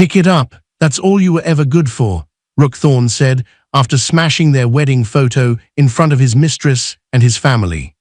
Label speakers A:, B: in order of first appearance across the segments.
A: "Pick it up, that's all you were ever good for," Rook Thorne said after smashing their wedding photo in front of his mistress and his family.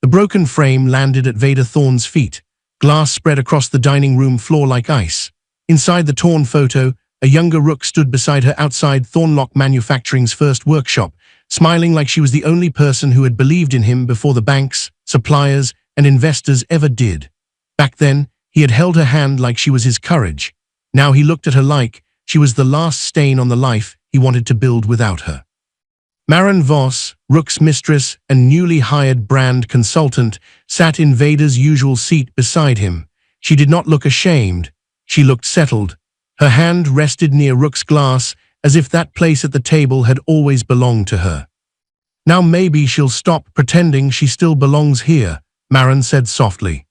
A: The broken frame landed at Vader Thorne's feet. Glass spread across the dining room floor like ice. Inside the torn photo, a younger Rook stood beside her outside Thornlock Manufacturing's first workshop, smiling like she was the only person who had believed in him before the banks, suppliers, and investors ever did. Back then, he had held her hand like she was his courage. Now he looked at her like she was the last stain on the life he wanted to build without her. Maren Voss, Rook's mistress and newly hired brand consultant, sat in Vader's usual seat beside him. She did not look ashamed. She looked settled. Her hand rested near Rook's glass, as if that place at the table had always belonged to her. "Now maybe she'll stop pretending she still belongs here," Maren said softly.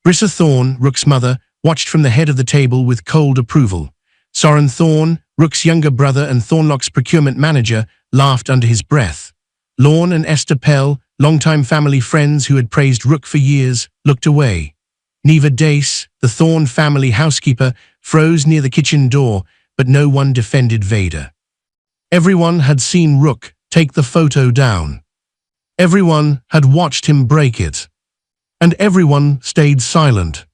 A: Brissa Thorne, Rook's mother, watched from the head of the table with cold approval. Soren Thorne, Rook's younger brother and Thornlock's procurement manager, laughed under his breath. Lorne and Esther Pell, longtime family friends who had praised Rook for years, looked away. Neva Dace, the Thorne family housekeeper, froze near the kitchen door, but no one defended Vader. Everyone had seen Rook take the photo down. Everyone had watched him break it. And everyone stayed silent.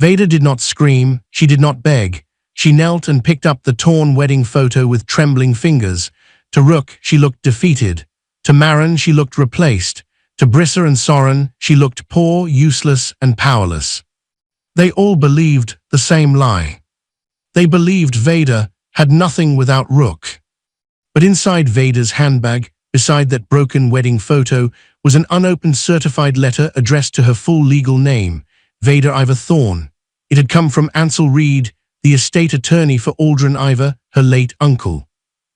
A: Vader did not scream, she did not beg. She knelt and picked up the torn wedding photo with trembling fingers. To Rook, she looked defeated. To Maren, she looked replaced. To Brissa and Soren, she looked poor, useless, and powerless. They all believed the same lie. They believed Vader had nothing without Rook. But inside Vader's handbag, beside that broken wedding photo, was an unopened certified letter addressed to her full legal name, Vader Ivar Thorne. It had come from Ansel Reed, the estate attorney for Aldrin Ivar, her late uncle.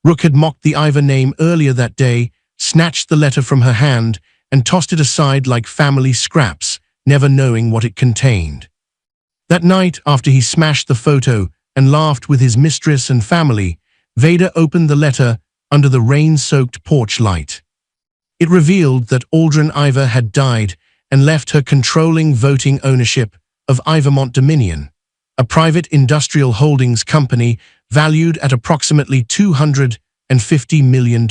A: Rook had mocked the Ivar name earlier that day, snatched the letter from her hand, and tossed it aside like family scraps, never knowing what it contained. That night, after he smashed the photo and laughed with his mistress and family, Vader opened the letter under the rain-soaked porch light. It revealed that Aldrin Ivar had died and left her controlling voting ownership of Ivermont Dominion, a private industrial holdings company valued at approximately $250 million.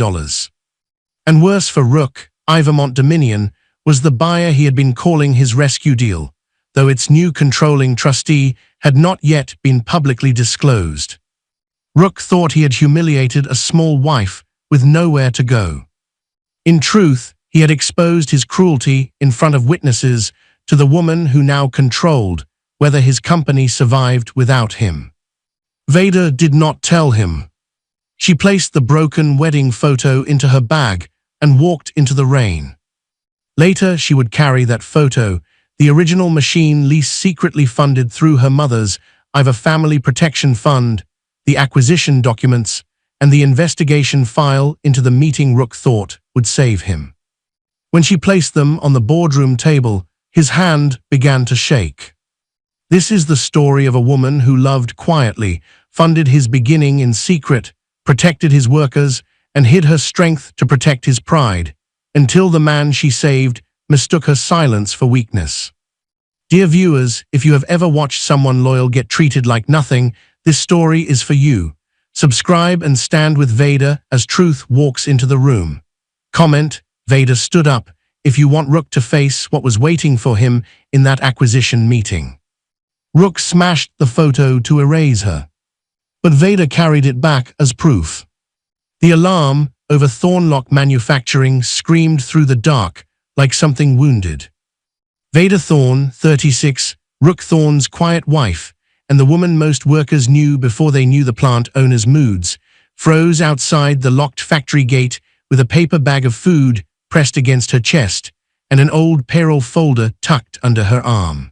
A: And worse for Rook, Ivermont Dominion was the buyer he had been calling his rescue deal, though its new controlling trustee had not yet been publicly disclosed. Rook thought he had humiliated a small wife with nowhere to go. In truth, he had exposed his cruelty in front of witnesses to the woman who now controlled whether his company survived without him. Vader did not tell him. She placed the broken wedding photo into her bag and walked into the rain. Later, she would carry that photo, the original machine lease secretly funded through her mother's Ivar Family Protection Fund, the acquisition documents, and the investigation file into the meeting Rook thought would save him. When she placed them on the boardroom table, his hand began to shake. This is the story of a woman who loved quietly, funded his beginning in secret, protected his workers, and hid her strength to protect his pride, until the man she saved mistook her silence for weakness. Dear viewers, if you have ever watched someone loyal get treated like nothing, this story is for you. Subscribe and stand with Vader as truth walks into the room. Comment, Vader stood up, if you want Rook to face what was waiting for him in that acquisition meeting. Rook smashed the photo to erase her. But Vader carried it back as proof. The alarm over Thornlock Manufacturing screamed through the dark like something wounded. Vader Thorne, 36, Rook Thorne's quiet wife, and the woman most workers knew before they knew the plant owner's moods, froze outside the locked factory gate with a paper bag of food pressed against her chest and an old payroll folder tucked under her arm.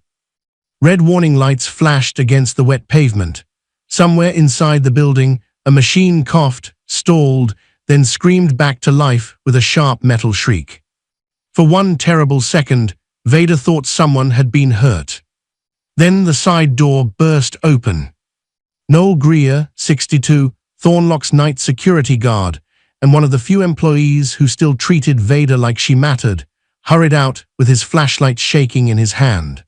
A: Red warning lights flashed against the wet pavement. Somewhere inside the building, a machine coughed, stalled, then screamed back to life with a sharp metal shriek. For one terrible second, Vader thought someone had been hurt. Then the side door burst open. Noel Greer, 62, Thornlock's night security guard, and one of the few employees who still treated Vader like she mattered, hurried out with his flashlight shaking in his hand.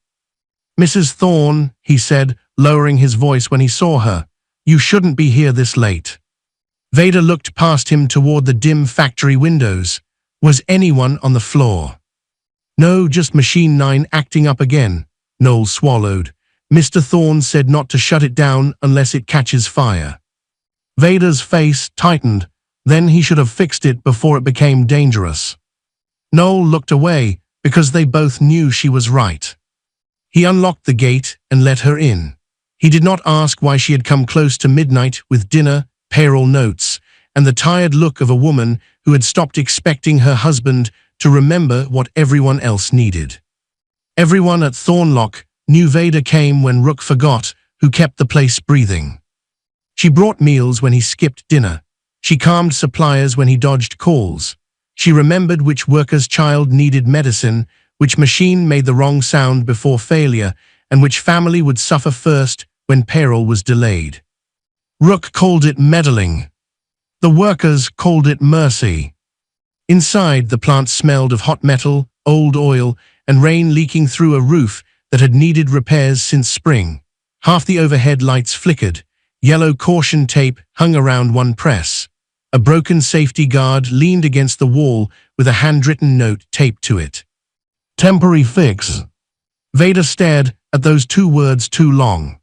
A: "Mrs. Thorne," he said, lowering his voice when he saw her, You shouldn't be here this late. Vader looked past him toward the dim factory windows. Was anyone on the floor? No, just Machine 9 acting up again. Noel swallowed. Mr. Thorne said not to shut it down unless it catches fire. Vader's face tightened. Then he should have fixed it before it became dangerous. Noel looked away because they both knew she was right. He unlocked the gate and let her in. He did not ask why she had come close to midnight with dinner, payroll notes, and the tired look of a woman who had stopped expecting her husband to remember what everyone else needed. Everyone at Thornlock knew Vader came when Rook forgot who kept the place breathing. She brought meals when he skipped dinner. She calmed suppliers when he dodged calls. She remembered which worker's child needed medicine, which machine made the wrong sound before failure, and which family would suffer first when payroll was delayed. Rook called it meddling. The workers called it mercy. Inside, the plant smelled of hot metal, old oil, and rain leaking through a roof that had needed repairs since spring. Half the overhead lights flickered. Yellow caution tape hung around one press. A broken safety guard leaned against the wall with a handwritten note taped to it. Temporary fix. Vader stared at those two words too long.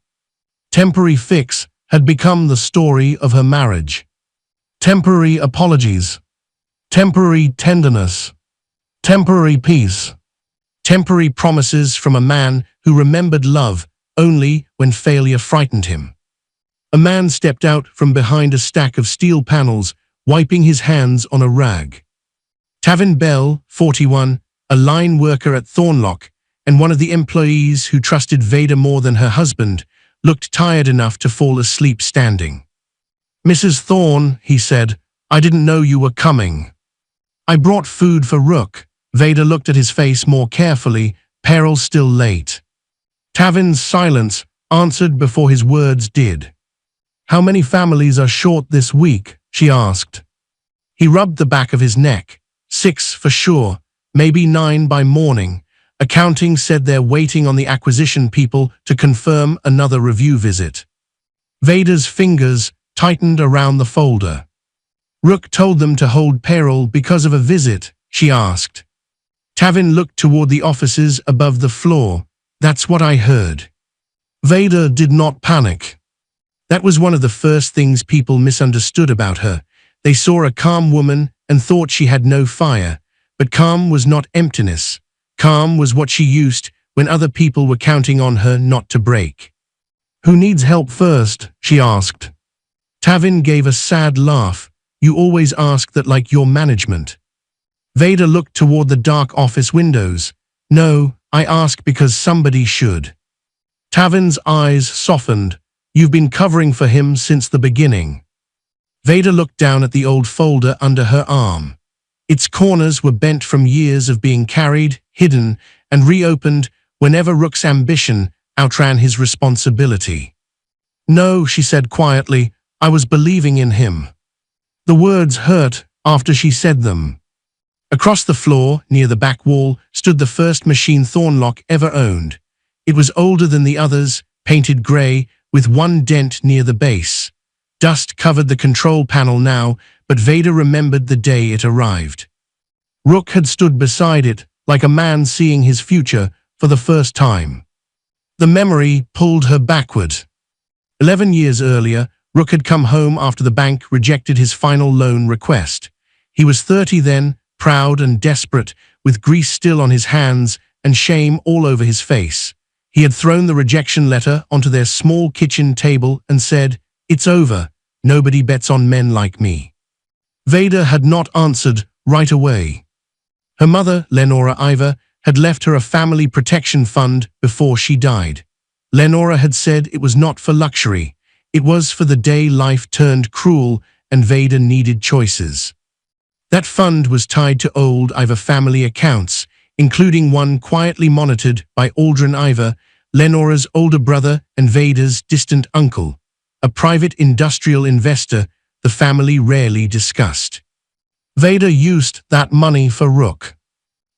A: Temporary fix had become the story of her marriage. Temporary apologies. Temporary tenderness. Temporary peace. Temporary promises from a man who remembered love only when failure frightened him. A man stepped out from behind a stack of steel panels, wiping his hands on a rag. Tavin Bell, 41, a line worker at Thornlock, and one of the employees who trusted Vader more than her husband, looked tired enough to fall asleep standing. Mrs. Thorne, he said, I didn't know you were coming. I brought food for Rook. Vader looked at his face more carefully, payroll still late. Tavin's silence answered before his words did. How many families are short this week? She asked. He rubbed the back of his neck. 6 for sure, maybe 9 by morning. Accounting said they're waiting on the acquisition people to confirm another review visit. Vader's fingers tightened around the folder. Rook told them to hold payroll because of a visit, she asked. Tavin looked toward the offices above the floor. That's what I heard. Vader did not panic. That was one of the first things people misunderstood about her. They saw a calm woman and thought she had no fire. But calm was not emptiness. Calm was what she used when other people were counting on her not to break. Who needs help first? She asked. Tavin gave a sad laugh. You always ask that like your management. Vader looked toward the dark office windows. No, I ask because somebody should. Tavin's eyes softened. You've been covering for him since the beginning. Vader looked down at the old folder under her arm. Its corners were bent from years of being carried, hidden, and reopened whenever Rook's ambition outran his responsibility. No, she said quietly, I was believing in him. The words hurt after she said them. Across the floor, near the back wall, stood the first machine Thornlock ever owned. It was older than the others, painted grey, with one dent near the base. Dust covered the control panel now, but Vader remembered the day it arrived. Rook had stood beside it, like a man seeing his future for the first time. The memory pulled her backward. 11 years earlier, Rook had come home after the bank rejected his final loan request. He was 30 then, proud and desperate, with grease still on his hands and shame all over his face. He had thrown the rejection letter onto their small kitchen table and said, It's over. Nobody bets on men like me. Vader had not answered right away. Her mother, Lenora Iver, had left her a family protection fund before she died. Lenora had said it was not for luxury. It was for the day life turned cruel and Vader needed choices. That fund was tied to old Iver family accounts, including one quietly monitored by Aldrin Iver, Lenora's older brother and Vader's distant uncle, a private industrial investor the family rarely discussed. Vader used that money for Rook.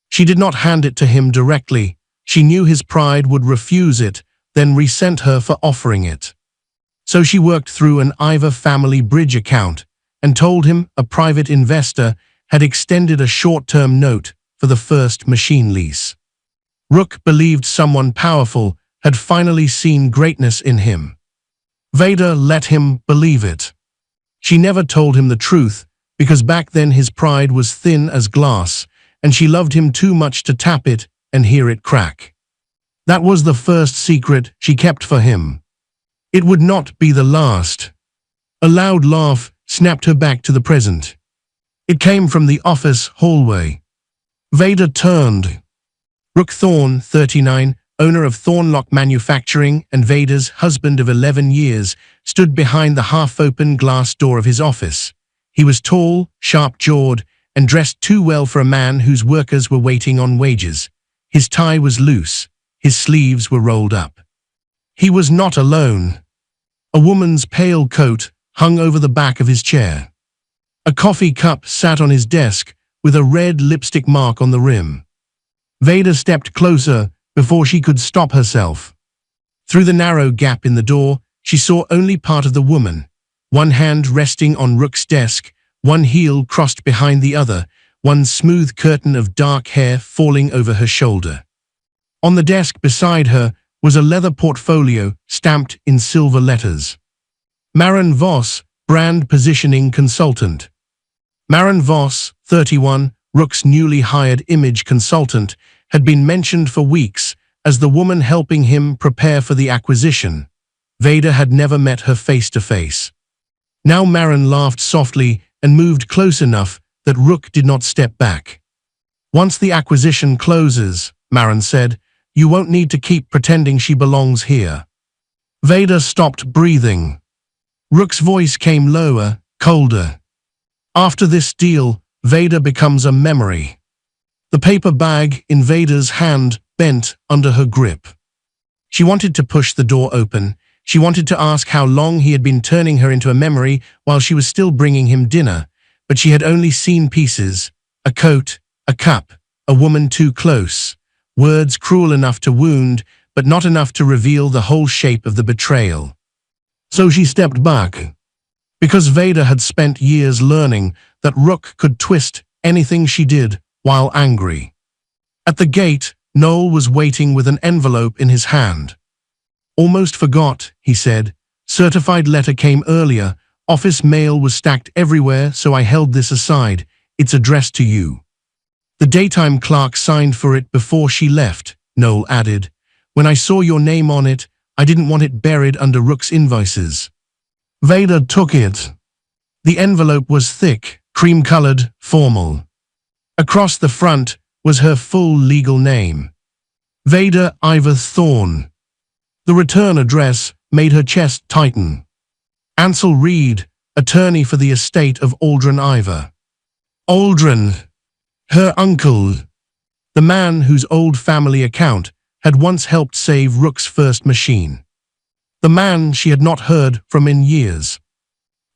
A: She did not hand it to him directly. She knew his pride would refuse it, then resent her for offering it. So she worked through an Iver family bridge account and told him a private investor had extended a short-term note for the first machine lease. Rook believed someone powerful had finally seen greatness in him. Vader let him believe it. She never told him the truth, because back then his pride was thin as glass, and she loved him too much to tap it and hear it crack. That was the first secret she kept for him. It would not be the last. A loud laugh snapped her back to the present. It came from the office hallway. Vader turned. Rook Thorne, 39, owner of Thornlock Manufacturing and Vader's husband of 11 years, stood behind the half-open glass door of his office. He was tall, sharp-jawed, and dressed too well for a man whose workers were waiting on wages. His tie was loose. His sleeves were rolled up. He was not alone. A woman's pale coat hung over the back of his chair. A coffee cup sat on his desk with a red lipstick mark on the rim. Vader stepped closer before she could stop herself. Through the narrow gap in the door, she saw only part of the woman, one hand resting on Rook's desk, one heel crossed behind the other, one smooth curtain of dark hair falling over her shoulder. On the desk beside her was a leather portfolio stamped in silver letters. Maren Voss, Brand Positioning Consultant. Maren Voss, 31, Rook's newly hired image consultant, had been mentioned for weeks as the woman helping him prepare for the acquisition. Vader had never met her face to face. Now Maren laughed softly and moved close enough that Rook did not step back. "Once the acquisition closes," Maren said, "you won't need to keep pretending she belongs here." Vader stopped breathing. Rook's voice came lower, colder. "After this deal, Vader becomes a memory." The paper bag in Vader's hand bent under her grip. She wanted to push the door open. She wanted to ask how long he had been turning her into a memory while she was still bringing him dinner, but she had only seen pieces: a coat, a cup, a woman too close, words cruel enough to wound, but not enough to reveal the whole shape of the betrayal. So she stepped back. Because Vader had spent years learning that Rook could twist anything she did while angry. At the gate, Noel was waiting with an envelope in his hand. "Almost forgot," he said. "Certified letter came earlier. Office mail was stacked everywhere, so I held this aside. It's addressed to you." "The daytime clerk signed for it before she left," Noel added. "When I saw your name on it, I didn't want it buried under Rook's invoices." Vader took it. The envelope was thick, cream-colored, formal. Across the front was her full legal name: Vader Iver Thorne. The return address made her chest tighten. Ansel Reed, attorney for the estate of Aldrin Iver. Aldrin, her uncle, the man whose old family account had once helped save Rook's first machine. The man she had not heard from in years.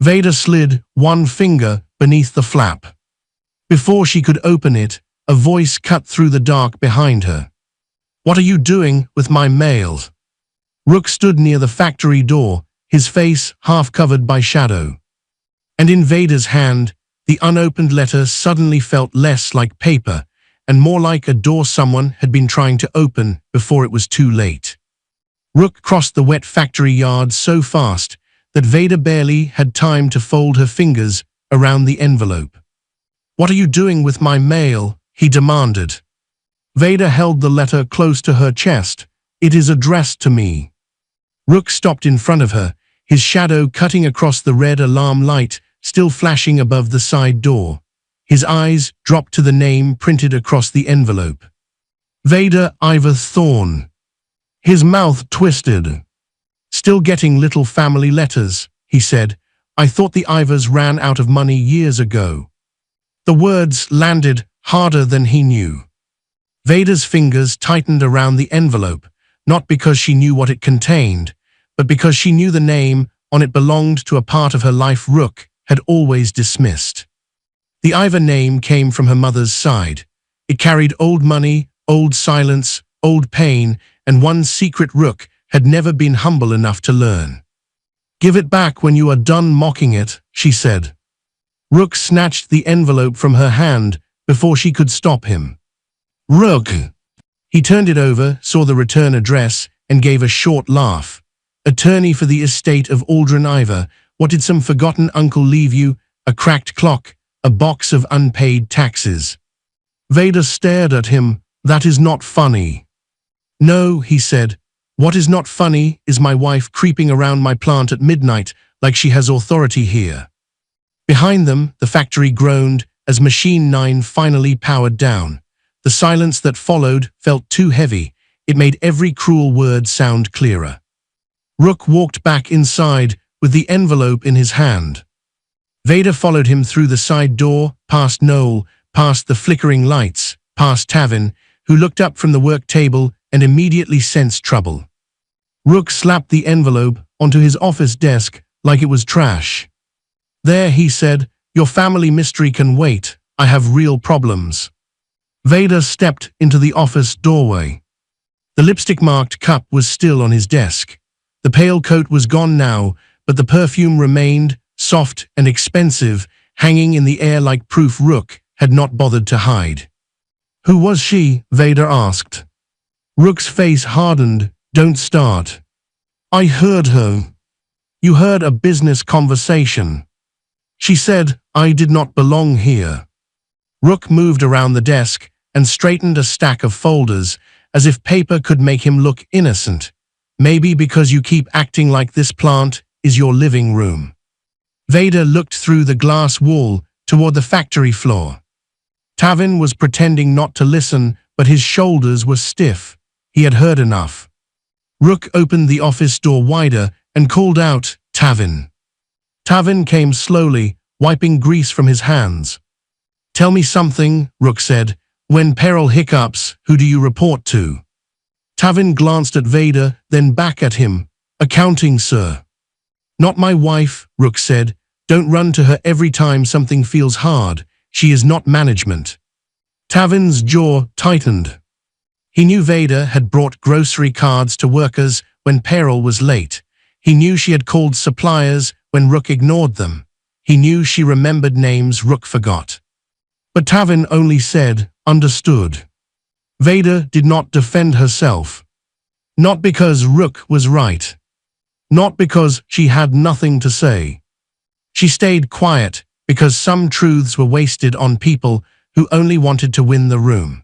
A: Vader slid one finger beneath the flap. Before she could open it, a voice cut through the dark behind her. "What are you doing with my mail?" Rook stood near the factory door, his face half covered by shadow. And in Vader's hand, the unopened letter suddenly felt less like paper and more like a door someone had been trying to open before it was too late. Rook crossed the wet factory yard so fast that Vader barely had time to fold her fingers around the envelope. "What are you doing with my mail?" he demanded. Vader held the letter close to her chest. "It is addressed to me." Rook stopped in front of her, his shadow cutting across the red alarm light still flashing above the side door. His eyes dropped to the name printed across the envelope. Vader Iver Thorne. His mouth twisted. "Still getting little family letters," he said. "I thought the Ivers ran out of money years ago." The words landed harder than he knew. Vader's fingers tightened around the envelope, not because she knew what it contained, but because she knew the name on it belonged to a part of her life Rook had always dismissed. The Iver name came from her mother's side. It carried old money, old silence, old pain, and one secret Rook had never been humble enough to learn. Give it back when you are done mocking it, she said. Rook snatched the envelope from her hand before she could stop him. Rook! He turned it over, saw the return address, and gave a short laugh. Attorney for the estate of Aldrin Ivor. What did some forgotten uncle leave you? A cracked clock, a box of unpaid taxes. Vader stared at him. That is not funny. No, he said. What is not funny is my wife creeping around my plant at midnight like she has authority here. Behind them, the factory groaned as Machine 9 finally powered down. The silence that followed felt too heavy. It made every cruel word sound clearer. Rook walked back inside with the envelope in his hand. Vader followed him through the side door, past Noel, past the flickering lights, past Tavin, who looked up from the work table and immediately sensed trouble. Rook slapped the envelope onto his office desk like it was trash. There, he said, your family mystery can wait. I have real problems. Vader stepped into the office doorway. The lipstick-marked cup was still on his desk. The pale coat was gone now, but the perfume remained, soft and expensive, hanging in the air like proof Rook had not bothered to hide. Who was she? Vader asked. Rook's face hardened. Don't start. I heard her. You heard a business conversation. She said, I did not belong here. Rook moved around the desk and straightened a stack of folders, as if paper could make him look innocent. Maybe because you keep acting like this plant is your living room. Vader looked through the glass wall toward the factory floor. Tavin was pretending not to listen, but his shoulders were stiff. He had heard enough. Rook opened the office door wider and called out, Tavin. Tavin came slowly, wiping grease from his hands. Tell me something, Rook said. When peril hiccups, who do you report to? Tavin glanced at Vader, then back at him. Accounting, sir. Not my wife, Rook said. Don't run to her every time something feels hard. She is not management. Tavin's jaw tightened. He knew Vader had brought grocery cards to workers when peril was late. He knew she had called suppliers when Rook ignored them. He knew she remembered names Rook forgot. But Tavin only said, understood. Vader did not defend herself. Not because Rook was right. Not because she had nothing to say. She stayed quiet because some truths were wasted on people who only wanted to win the room.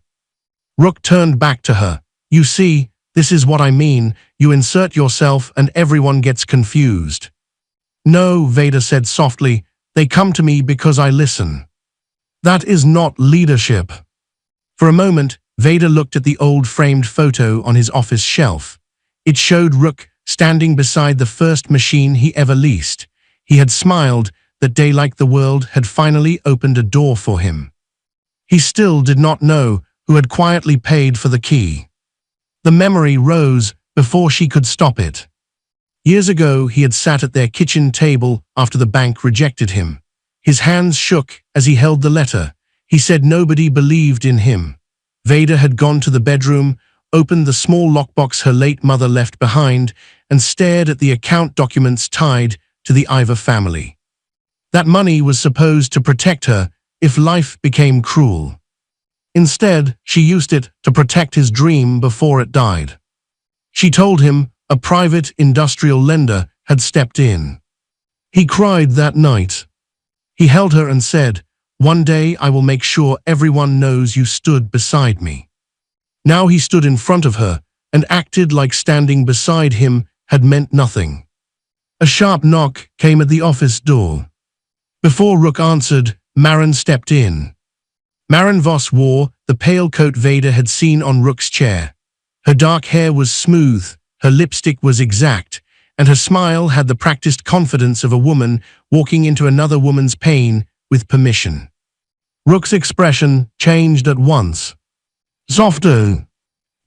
A: Rook turned back to her. You see, this is what I mean. You insert yourself and everyone gets confused. No, Vader said softly. They come to me because I listen. That is not leadership. For a moment, Vader looked at the old framed photo on his office shelf. It showed Rook standing beside the first machine he ever leased. He had smiled that day like the world had finally opened a door for him. He still did not know who had quietly paid for the key. The memory rose before she could stop it. Years ago, he had sat at their kitchen table after the bank rejected him. His hands shook as he held the letter. He said nobody believed in him. Vader had gone to the bedroom, opened the small lockbox her late mother left behind, and stared at the account documents tied to the Ivor family. That money was supposed to protect her if life became cruel. Instead, she used it to protect his dream before it died. She told him a private industrial lender had stepped in. He cried that night. He held her and said, one day I will make sure everyone knows you stood beside me. Now he stood in front of her and acted like standing beside him had meant nothing. A sharp knock came at the office door. Before Rook answered, Marin stepped in. Marin Voss wore the pale coat Vader had seen on Rook's chair. Her dark hair was smooth, her lipstick was exact, and her smile had the practiced confidence of a woman walking into another woman's pain with permission. Rook's expression changed at once. Softer,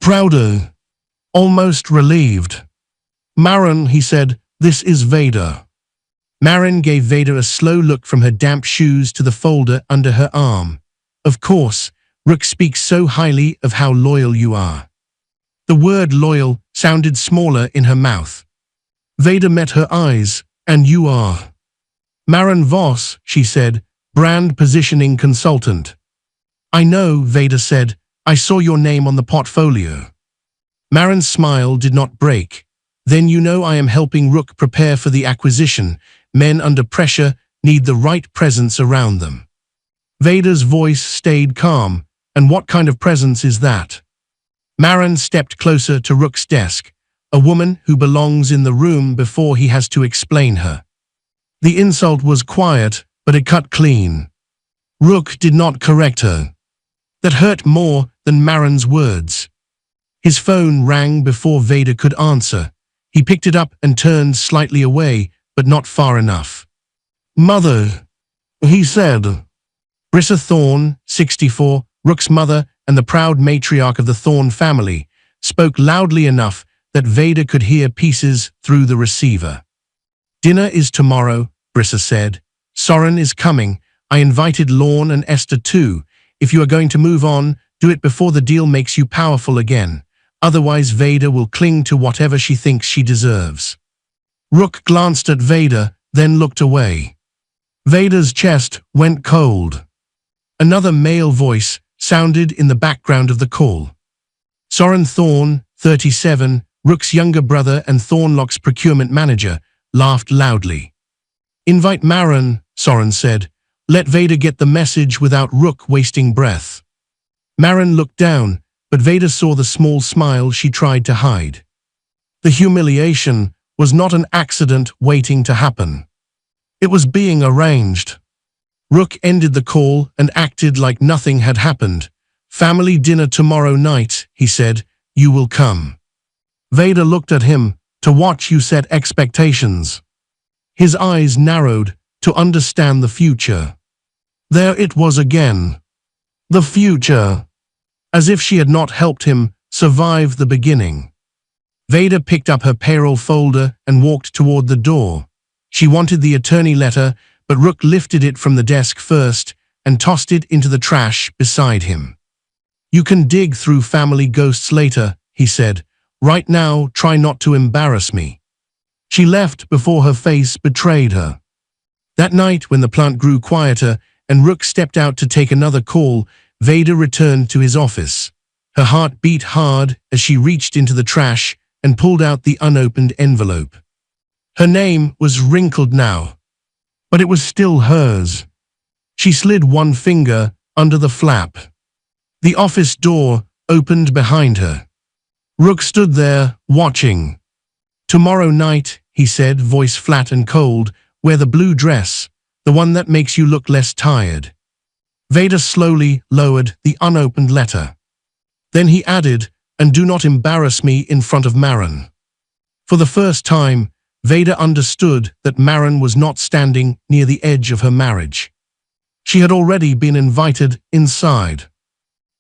A: prouder, almost relieved. Marin, he said, this is Vader. Marin gave Vader a slow look from her damp shoes to the folder under her arm. Of course, Rook speaks so highly of how loyal you are. The word loyal sounded smaller in her mouth. Vader met her eyes, And you are? Maren Voss, she said, brand positioning consultant. I know, Vader said. I saw your name on the portfolio. Maren's smile did not break. Then you know I am helping Rook prepare for the acquisition. Men under pressure need the right presence around them. Vader's voice stayed calm. And what kind of presence is that? Maren stepped closer to Rook's desk, a woman who belongs in the room before he has to explain her. The insult was quiet, but it cut clean. Rook did not correct her. That hurt more than Maren's words. His phone rang before Vader could answer. He picked it up and turned slightly away, but not far enough. Mother, he said. Brissa Thorne, 64, Rook's mother and the proud matriarch of the Thorne family, spoke loudly enough that Vader could hear pieces through the receiver. Dinner is tomorrow, Brissa said. Soren is coming. I invited Lorne and Esther too. If you are going to move on, do it before the deal makes you powerful again. Otherwise Vader will cling to whatever she thinks she deserves. Rook glanced at Vader, then looked away. Vader's chest went cold. Another male voice sounded in the background of the call. Soren Thorne, 37, Rook's younger brother and Thornlock's procurement manager, laughed loudly. Invite Maren, Soren said. Let Vader get the message without Rook wasting breath. Maren looked down, but Vader saw the small smile she tried to hide. The humiliation was not an accident waiting to happen. It was being arranged. Rook ended the call and acted like nothing had happened. Family dinner tomorrow night, he said. You will come. Vader looked at him. To watch you set expectations. His eyes narrowed to understand the future. There it was again. The future. As if she had not helped him survive the beginning. Vader picked up her payroll folder and walked toward the door. She wanted the attorney letter, but Rook lifted it from the desk first and tossed it into the trash beside him. You can dig through family ghosts later, he said. Right now, try not to embarrass me. She left before her face betrayed her. That night, when the plant grew quieter and Rook stepped out to take another call, Vader returned to his office. Her heart beat hard as she reached into the trash and pulled out the unopened envelope. Her name was wrinkled now, but it was still hers. She slid one finger under the flap. The office door opened behind her. Rook stood there, watching. Tomorrow night, he said, voice flat and cold, wear the blue dress, the one that makes you look less tired. Vader slowly lowered the unopened letter. Then he added, and do not embarrass me in front of Maren. For the first time, Vader understood that Maren was not standing near the edge of her marriage. She had already been invited inside.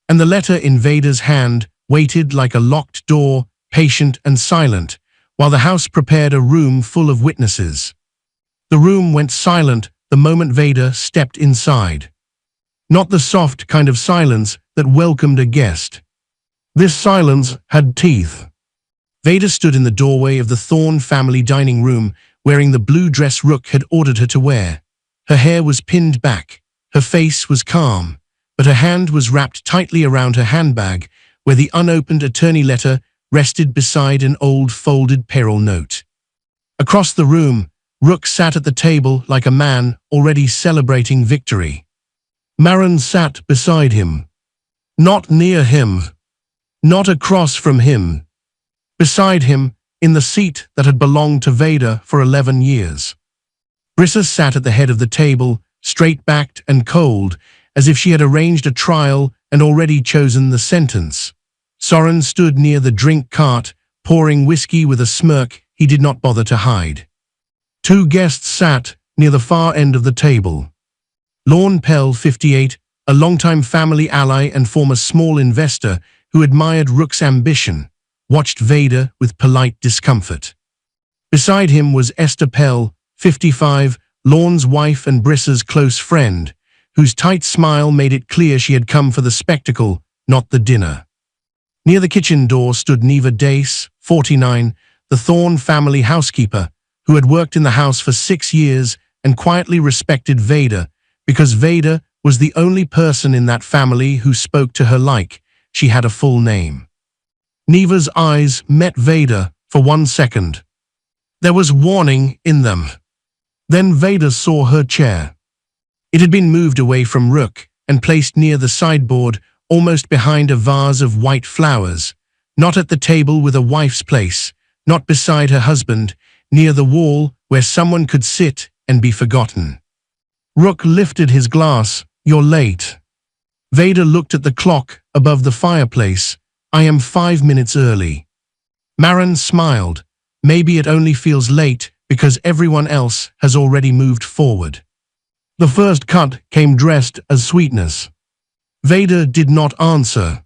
A: And the letter in Vader's hand waited like a locked door, patient and silent, while the house prepared a room full of witnesses. The room went silent the moment Vader stepped inside. Not the soft kind of silence that welcomed a guest. This silence had teeth. Vader stood in the doorway of the Thorne family dining room, wearing the blue dress Rook had ordered her to wear. Her hair was pinned back. Her face was calm, but her hand was wrapped tightly around her handbag, where the unopened attorney letter rested beside an old folded payroll note. Across the room, Rook sat at the table like a man already celebrating victory. Maren sat beside him. Not near him. Not across from him. Beside him, in the seat that had belonged to Vader for 11 years. Brissa sat at the head of the table, straight-backed and cold, as if she had arranged a trial and already chosen the sentence. Soren stood near the drink cart, pouring whiskey with a smirk he did not bother to hide. Two guests sat near the far end of the table. Lorne Pell, 58, a longtime family ally and former small investor who admired Rook's ambition, watched Vader with polite discomfort. Beside him was Esther Pell, 55, Lorne's wife and Brissa's close friend, whose tight smile made it clear she had come for the spectacle, not the dinner. Near the kitchen door stood Neva Dace, 49, the Thorne family housekeeper, who had worked in the house for 6 years and quietly respected Vader, because Vader was the only person in that family who spoke to her like she had a full name. Neva's eyes met Vader for 1 second. There was warning in them. Then Vader saw her chair. It had been moved away from Rook and placed near the sideboard, almost behind a vase of white flowers, not at the table with a wife's place, not beside her husband, near the wall where someone could sit and be forgotten. Rook lifted his glass. "You're late." Vader looked at the clock above the fireplace. "I am 5 minutes early." Marin smiled. "Maybe it only feels late because everyone else has already moved forward." The first cut came dressed as Sweetness. Vader did not answer.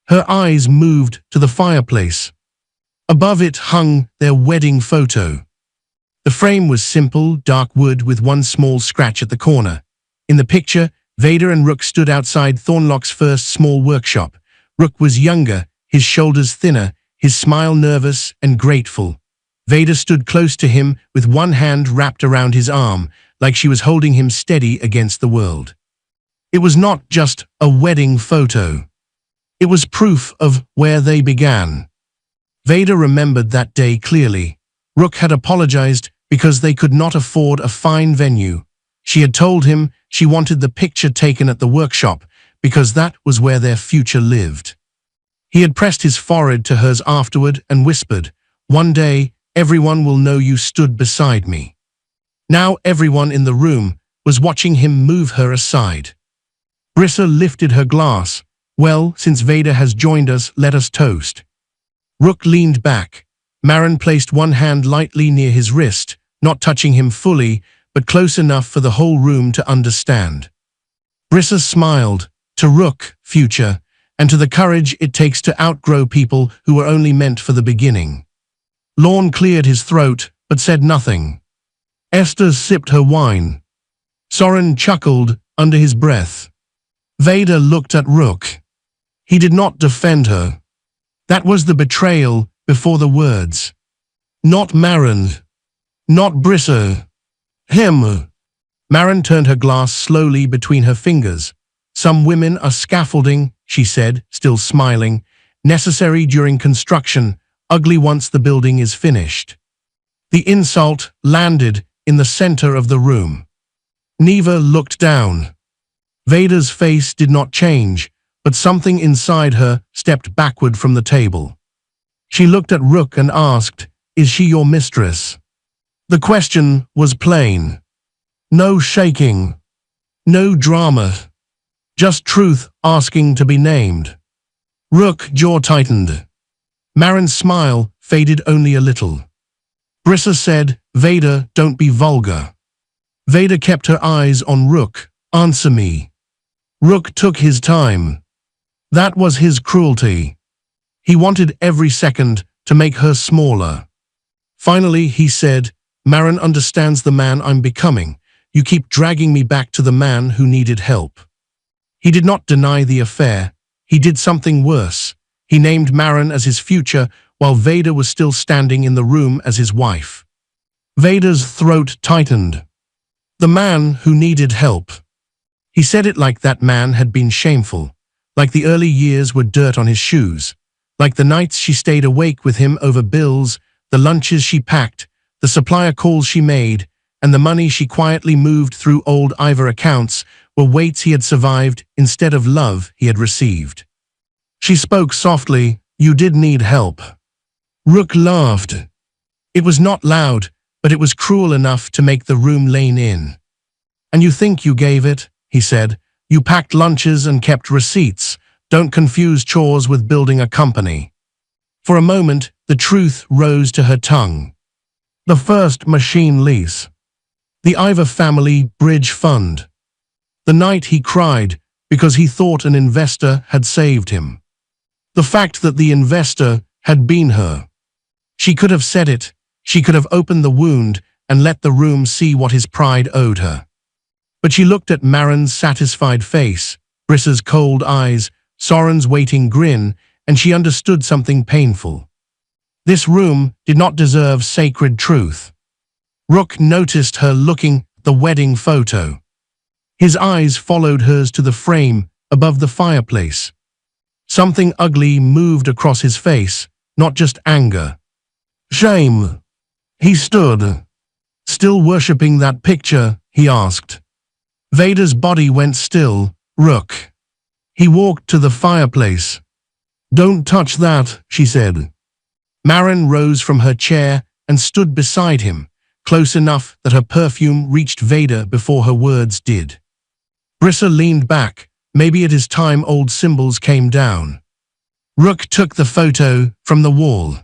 A: Her eyes moved to the fireplace. Above it hung their wedding photo. The frame was simple, dark wood with one small scratch at the corner. In the picture, Vader and Rook stood outside Thornlock's first small workshop. Rook was younger, his shoulders thinner, his smile nervous and grateful. Vader stood close to him with one hand wrapped around his arm, like she was holding him steady against the world. It was not just a wedding photo. It was proof of where they began. Vader remembered that day clearly. Rook had apologized because they could not afford a fine venue. She had told him she wanted the picture taken at the workshop because that was where their future lived. He had pressed his forehead to hers afterward and whispered, "One day, everyone will know you stood beside me." Now everyone in the room was watching him move her aside. Brissa lifted her glass. "Well, since Vader has joined us, let us toast." Rook leaned back. Marin placed one hand lightly near his wrist, not touching him fully, but close enough for the whole room to understand. Brissa smiled. "To Rook, future, and to the courage it takes to outgrow people who are only meant for the beginning." Lorne cleared his throat, but said nothing. Esther sipped her wine. Soren chuckled under his breath. Vader looked at Rook. He did not defend her. That was the betrayal before the words. Not Marin. Not Brissa. Him. Marin turned her glass slowly between her fingers. "Some women are scaffolding," she said, still smiling. "Necessary during construction, ugly once the building is finished." The insult landed in the center of the room. Neva looked down. Vader's face did not change, but something inside her stepped backward from the table. She looked at Rook and asked, "Is she your mistress?" The question was plain. No shaking. No drama. Just truth asking to be named. Rook jaw tightened. Marin's smile faded only a little. Brissa said, "Vader, don't be vulgar." Vader kept her eyes on Rook. "Answer me." Rook took his time. That was his cruelty. He wanted every second to make her smaller. Finally, he said, "Marin understands the man I'm becoming. You keep dragging me back to the man who needed help." He did not deny the affair. He did something worse. He named Marin as his future while Vader was still standing in the room as his wife. Vader's throat tightened. The man who needed help. He said it like that man had been shameful, like the early years were dirt on his shoes, like the nights she stayed awake with him over bills, the lunches she packed, the supplier calls she made, and the money she quietly moved through old Ivor accounts were weights he had survived instead of love he had received. She spoke softly, "You did need help." Rook laughed. It was not loud, but it was cruel enough to make the room lean in. "And you think you gave it?" he said. "You packed lunches and kept receipts. Don't confuse chores with building a company." For a moment, the truth rose to her tongue. The first machine lease. The Ivor family bridge fund. The night he cried because he thought an investor had saved him. The fact that the investor had been her. She could have said it. She could have opened the wound and let the room see what his pride owed her. But she looked at Marin's satisfied face, Brissa's cold eyes, Soren's waiting grin, and she understood something painful. This room did not deserve sacred truth. Rook noticed her looking at the wedding photo. His eyes followed hers to the frame above the fireplace. Something ugly moved across his face, not just anger. Shame. He stood. Still worshipping that picture, he asked. Vader's body went still. Rook. He walked to the fireplace. Don't touch that, she said. Marin rose from her chair and stood beside him, close enough that her perfume reached Vader before her words did. Brissa leaned back. Maybe it is time old symbols came down. Rook took the photo from the wall.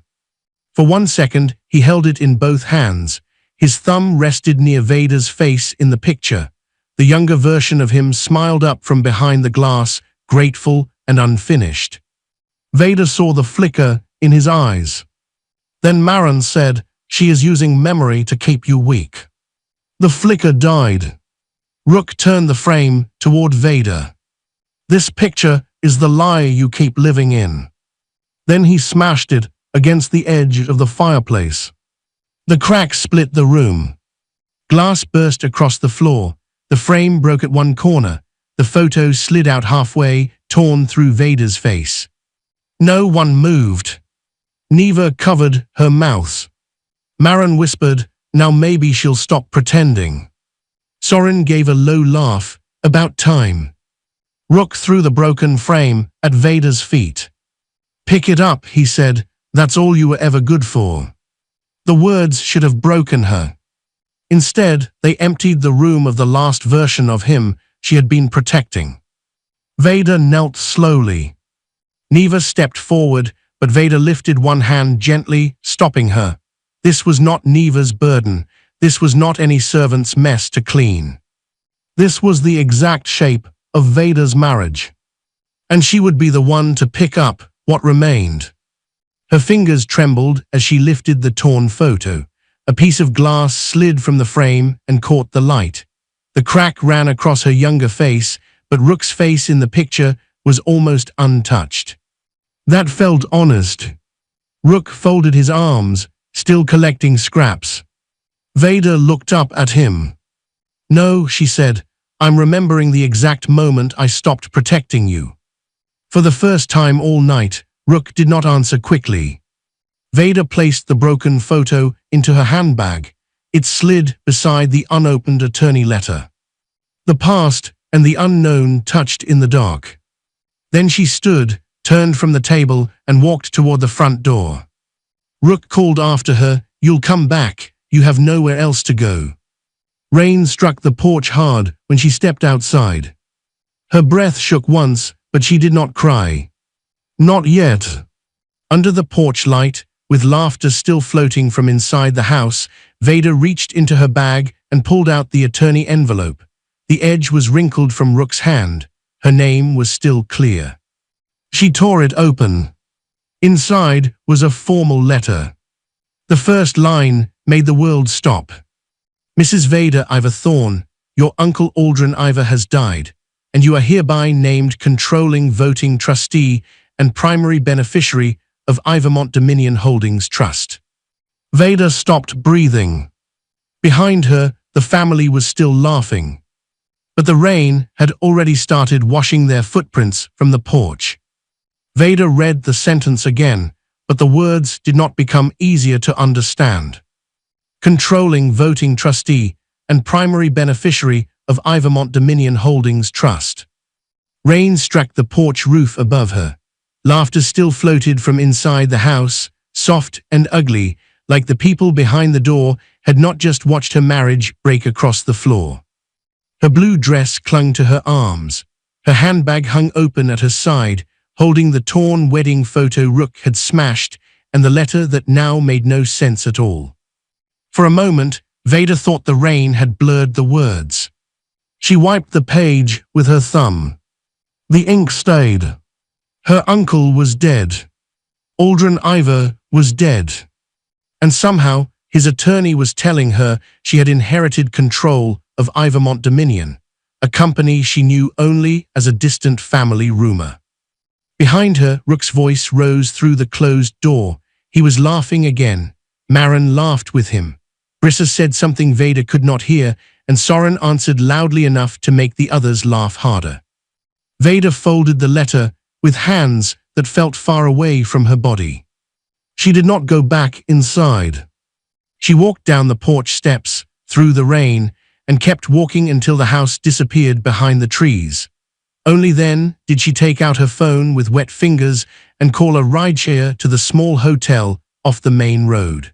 A: For 1 second, he held it in both hands. His thumb rested near Vader's face in the picture. The younger version of him smiled up from behind the glass, grateful and unfinished. Vader saw the flicker in his eyes. Then Marin said, "She is using memory to keep you weak." The flicker died. Rook turned the frame toward Vader. "This picture is the lie you keep living in." Then he smashed it against the edge of the fireplace. The crack split the room. Glass burst across the floor. The frame broke at one corner. The photo slid out halfway, torn through Vader's face. No one moved. Neva covered her mouth. Marin whispered, "Now maybe she'll stop pretending." Sorin gave a low laugh. About time. Rook threw the broken frame at Vader's feet. "Pick it up," he said. "That's all you were ever good for." The words should have broken her. Instead, they emptied the room of the last version of him she had been protecting. Vader knelt slowly. Neva stepped forward, but Vader lifted one hand gently, stopping her. This was not Neva's burden. This was not any servant's mess to clean. This was the exact shape of Vader's marriage. And she would be the one to pick up what remained. Her fingers trembled as she lifted the torn photo. A piece of glass slid from the frame and caught the light. The crack ran across her younger face, but Rook's face in the picture was almost untouched. That felt honest. Rook folded his arms, still collecting scraps. Vader looked up at him. "No," she said, "I'm remembering the exact moment I stopped protecting you." For the first time all night, Rook did not answer quickly. Vader placed the broken photo into her handbag. It slid beside the unopened attorney letter. The past and the unknown touched in the dark. Then she stood, turned from the table, and walked toward the front door. Rook called after her, "You'll come back. You have nowhere else to go." Rain struck the porch hard when she stepped outside. Her breath shook once, but she did not cry. Not yet. Under the porch light, with laughter still floating from inside the house, Vader reached into her bag and pulled out the attorney envelope. The edge was wrinkled from Rook's hand. Her name was still clear. She tore it open. Inside was a formal letter. The first line made the world stop. "Mrs. Vader Ivor Thorne, your uncle Aldrin Ivor has died, and you are hereby named controlling voting trustee and primary beneficiary of Ivermont Dominion Holdings Trust." Vader stopped breathing. Behind her, the family was still laughing. But the rain had already started washing their footprints from the porch. Vader read the sentence again, but the words did not become easier to understand. Controlling voting trustee and primary beneficiary of Ivermont Dominion Holdings Trust. Rain struck the porch roof above her. Laughter still floated from inside the house, soft and ugly, like the people behind the door had not just watched her marriage break across the floor. Her blue dress clung to her arms. Her handbag hung open at her side, holding the torn wedding photo Rook had smashed and the letter that now made no sense at all. For a moment, Vader thought the rain had blurred the words. She wiped the page with her thumb. The ink stayed. Her uncle was dead. Aldrin Ivor was dead. And somehow, his attorney was telling her she had inherited control of Ivermont Dominion, a company she knew only as a distant family rumor. Behind her, Rook's voice rose through the closed door. He was laughing again. Marin laughed with him. Brissa said something Vader could not hear, and Soren answered loudly enough to make the others laugh harder. Vader folded the letter with hands that felt far away from her body. She did not go back inside. She walked down the porch steps, through the rain, and kept walking until the house disappeared behind the trees. Only then did she take out her phone with wet fingers and call a rideshare to the small hotel off the main road.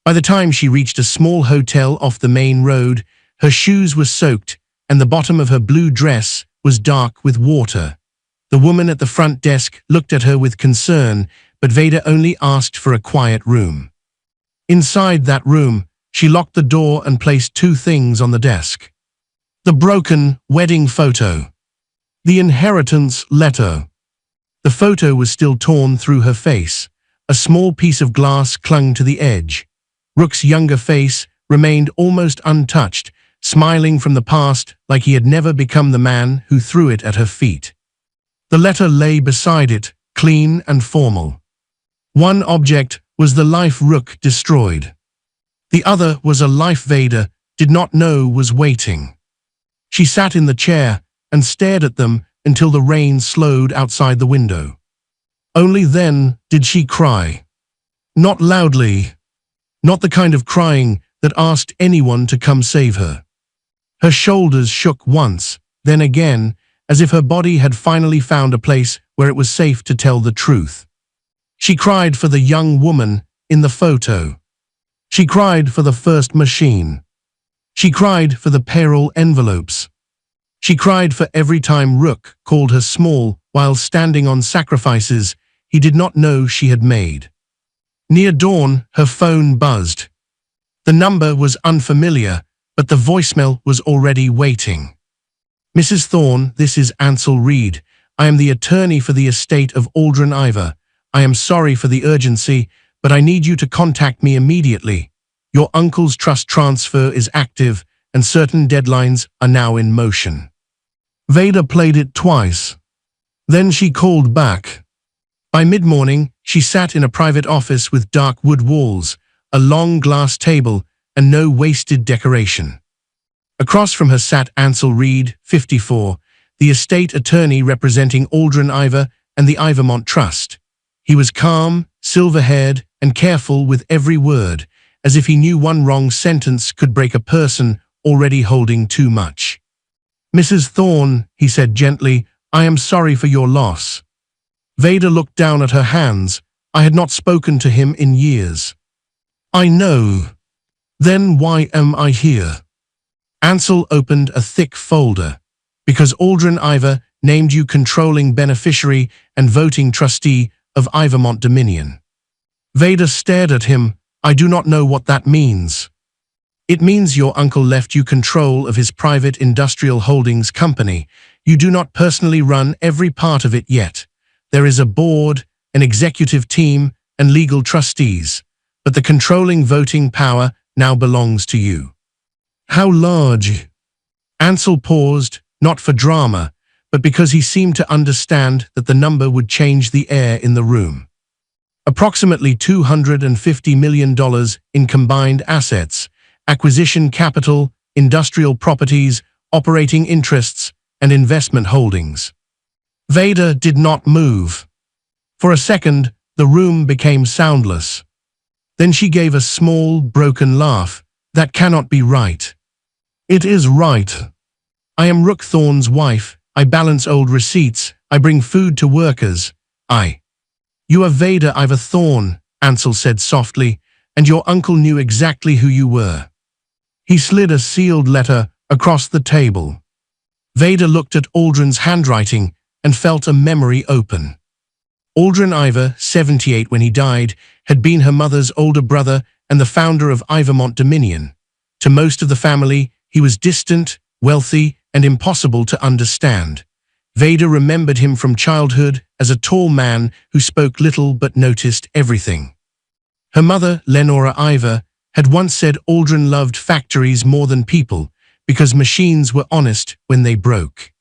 A: By the time she reached a small hotel off the main road, her shoes were soaked and the bottom of her blue dress was dark with water. The woman at the front desk looked at her with concern, but Vader only asked for a quiet room. Inside that room, she locked the door and placed two things on the desk. The broken wedding photo. The inheritance letter. The photo was still torn through her face. A small piece of glass clung to the edge. Rook's younger face remained almost untouched, smiling from the past like he had never become the man who threw it at her feet. The letter lay beside it, clean and formal. One object was the life Rook destroyed. The other was a life Vader did not know was waiting. She sat in the chair and stared at them until the rain slowed outside the window. Only then did she cry. Not loudly. Not the kind of crying that asked anyone to come save her. Her shoulders shook once, then again, as if her body had finally found a place where it was safe to tell the truth. She cried for the young woman in the photo. She cried for the first machine. She cried for the payroll envelopes. She cried for every time Rook called her small while standing on sacrifices he did not know she had made. Near dawn, her phone buzzed. The number was unfamiliar, but the voicemail was already waiting. Mrs. Thorne, this is Ansel Reed. I am the attorney for the estate of Aldrin Iver. I am sorry for the urgency, but I need you to contact me immediately. Your uncle's trust transfer is active, and certain deadlines are now in motion. Vader played it twice. Then she called back. By mid-morning, she sat in a private office with dark wood walls, a long glass table, and no wasted decoration. Across from her sat Ansel Reed, 54, the estate attorney representing Aldrin Iver and the Ivermont Trust. He was calm, silver-haired, and careful with every word, as if he knew one wrong sentence could break a person already holding too much. Mrs. Thorne, he said gently, I am sorry for your loss. Vader looked down at her hands. I had not spoken to him in years. I know. Then why am I here? Ansel opened a thick folder. Because Aldrin Iver named you controlling beneficiary and voting trustee of Ivermont Dominion. Vader stared at him. I do not know what that means. It means your uncle left you control of his private industrial holdings company. You do not personally run every part of it yet. There is a board, an executive team, and legal trustees, but the controlling voting power now belongs to you. How large? Ansel paused, not for drama, but because he seemed to understand that the number would change the air in the room. Approximately $250 million in combined assets, acquisition capital, industrial properties, operating interests, and investment holdings. Vader did not move. For a second, the room became soundless. Then she gave a small, broken laugh. That cannot be right. It is right. I am Rook Thorne's wife. I balance old receipts. I bring food to workers. You are Vader Iver Thorne, Ansel said softly, and your uncle knew exactly who you were. He slid a sealed letter across the table. Vader looked at Aldrin's handwriting and felt a memory open. Aldrin Iver, 78 when he died, had been her mother's older brother and the founder of Ivermont Dominion. To most of the family, he was distant, wealthy, and impossible to understand. Vader remembered him from childhood as a tall man who spoke little but noticed everything. Her mother, Lenora Iver, had once said Aldrin loved factories more than people because machines were honest when they broke.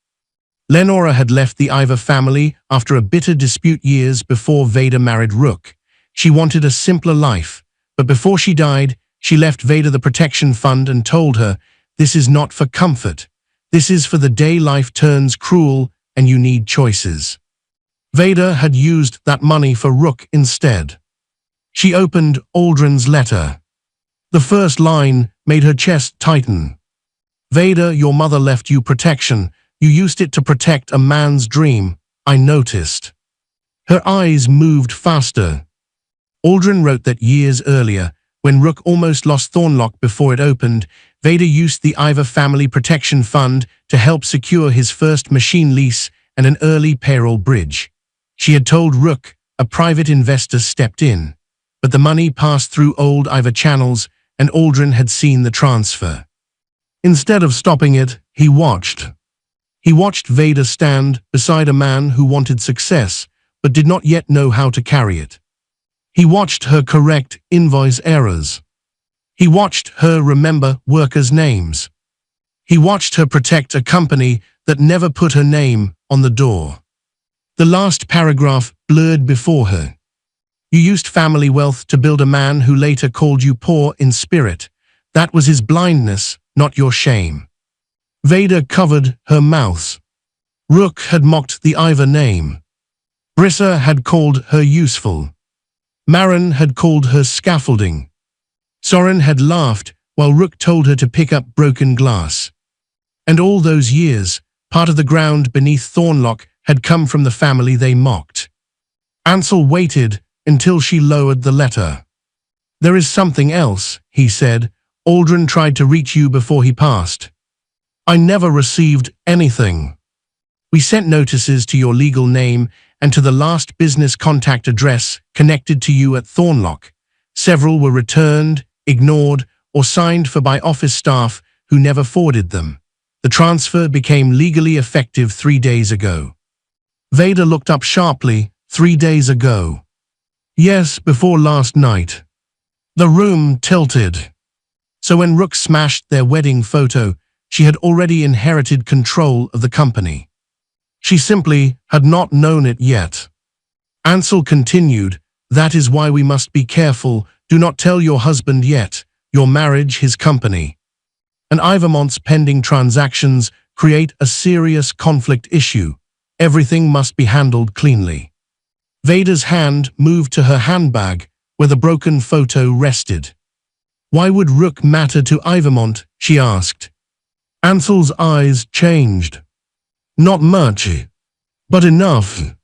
A: Lenora had left the Iver family after a bitter dispute years before Vader married Rook. She wanted a simpler life, but before she died, she left Vader the protection fund and told her, "This is not for comfort. This is for the day life turns cruel and you need choices." Vader had used that money for Rook instead. She opened Aldrin's letter. The first line made her chest tighten. "Vader, your mother left you protection. You used it to protect a man's dream. I noticed." Her eyes moved faster. Aldrin wrote that years earlier, when Rook almost lost Thornlock before it opened, Vader used the Iver Family Protection Fund to help secure his first machine lease and an early payroll bridge. She had told Rook a private investor stepped in, but the money passed through old Iver channels and Aldrin had seen the transfer. Instead of stopping it, he watched. He watched Vader stand beside a man who wanted success but did not yet know how to carry it. He watched her correct invoice errors. He watched her remember workers' names. He watched her protect a company that never put her name on the door. The last paragraph blurred before her. "You used family wealth to build a man who later called you poor in spirit. That was his blindness, not your shame." Vader covered her mouth. Rook had mocked the Iver name. Brissa had called her useful. Marin had called her scaffolding. Soren had laughed while Rook told her to pick up broken glass. And all those years, part of the ground beneath Thornlock had come from the family they mocked. Ansel waited until she lowered the letter. "There is something else," he said. "Aldrin tried to reach you before he passed." "I never received anything. We sent notices to your legal name and to the last business contact address connected to you at Thornlock. Several were returned, ignored, or signed for by office staff who never forwarded them. The transfer became legally effective 3 days ago." Vader looked up sharply. 3 days ago. "Yes, before last night." The room tilted. So when Rook smashed their wedding photo, she had already inherited control of the company. She simply had not known it yet. Ansel continued, "That is why we must be careful. Do not tell your husband yet. Your marriage, his company. And Ivermont's pending transactions create a serious conflict issue. Everything must be handled cleanly." Vader's hand moved to her handbag, where the broken photo rested. "Why would Rook matter to Ivermont?" she asked. Ansel's eyes changed. "Not much, but enough.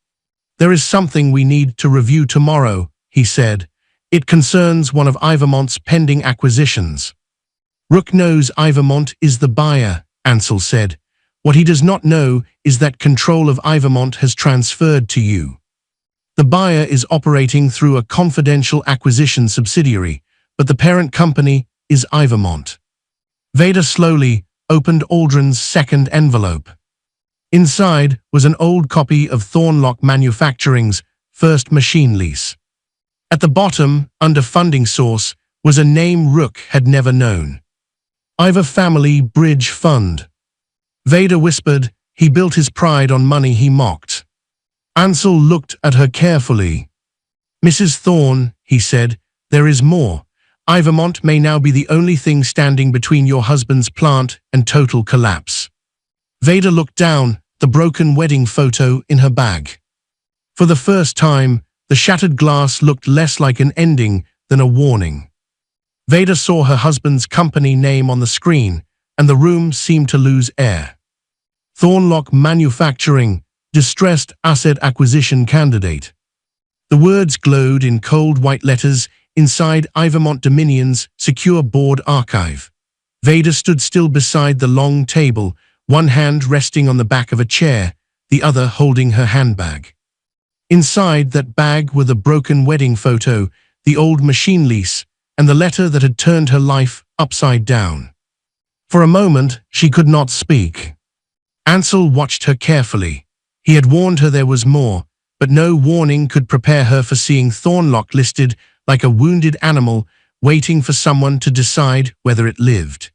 A: There is something we need to review tomorrow," he said. "It concerns one of Ivermont's pending acquisitions." "Rook knows Ivermont is the buyer," Ansel said. "What he does not know is that control of Ivermont has transferred to you. The buyer is operating through a confidential acquisition subsidiary, but the parent company is Ivermont." Vader slowly opened Aldrin's second envelope. Inside was an old copy of Thornlock Manufacturing's first machine lease. At the bottom, under funding source, was a name Rook had never known. Iver Family Bridge Fund. Vader whispered, "He built his pride on money he mocked." Ansel looked at her carefully. "Mrs. Thorne," he said, "there is more. Ivermont may now be the only thing standing between your husband's plant and total collapse." Vader looked down, the broken wedding photo in her bag. For the first time, the shattered glass looked less like an ending than a warning. Vader saw her husband's company name on the screen, and the room seemed to lose air. Thornlock Manufacturing, Distressed Asset Acquisition Candidate. The words glowed in cold white letters inside Ivermont Dominion's secure board archive. Vader stood still beside the long table, one hand resting on the back of a chair, the other holding her handbag. Inside that bag were the broken wedding photo, the old machine lease, and the letter that had turned her life upside down. For a moment, she could not speak. Ansel watched her carefully. He had warned her there was more, but no warning could prepare her for seeing Thornlock listed like a wounded animal waiting for someone to decide whether it lived.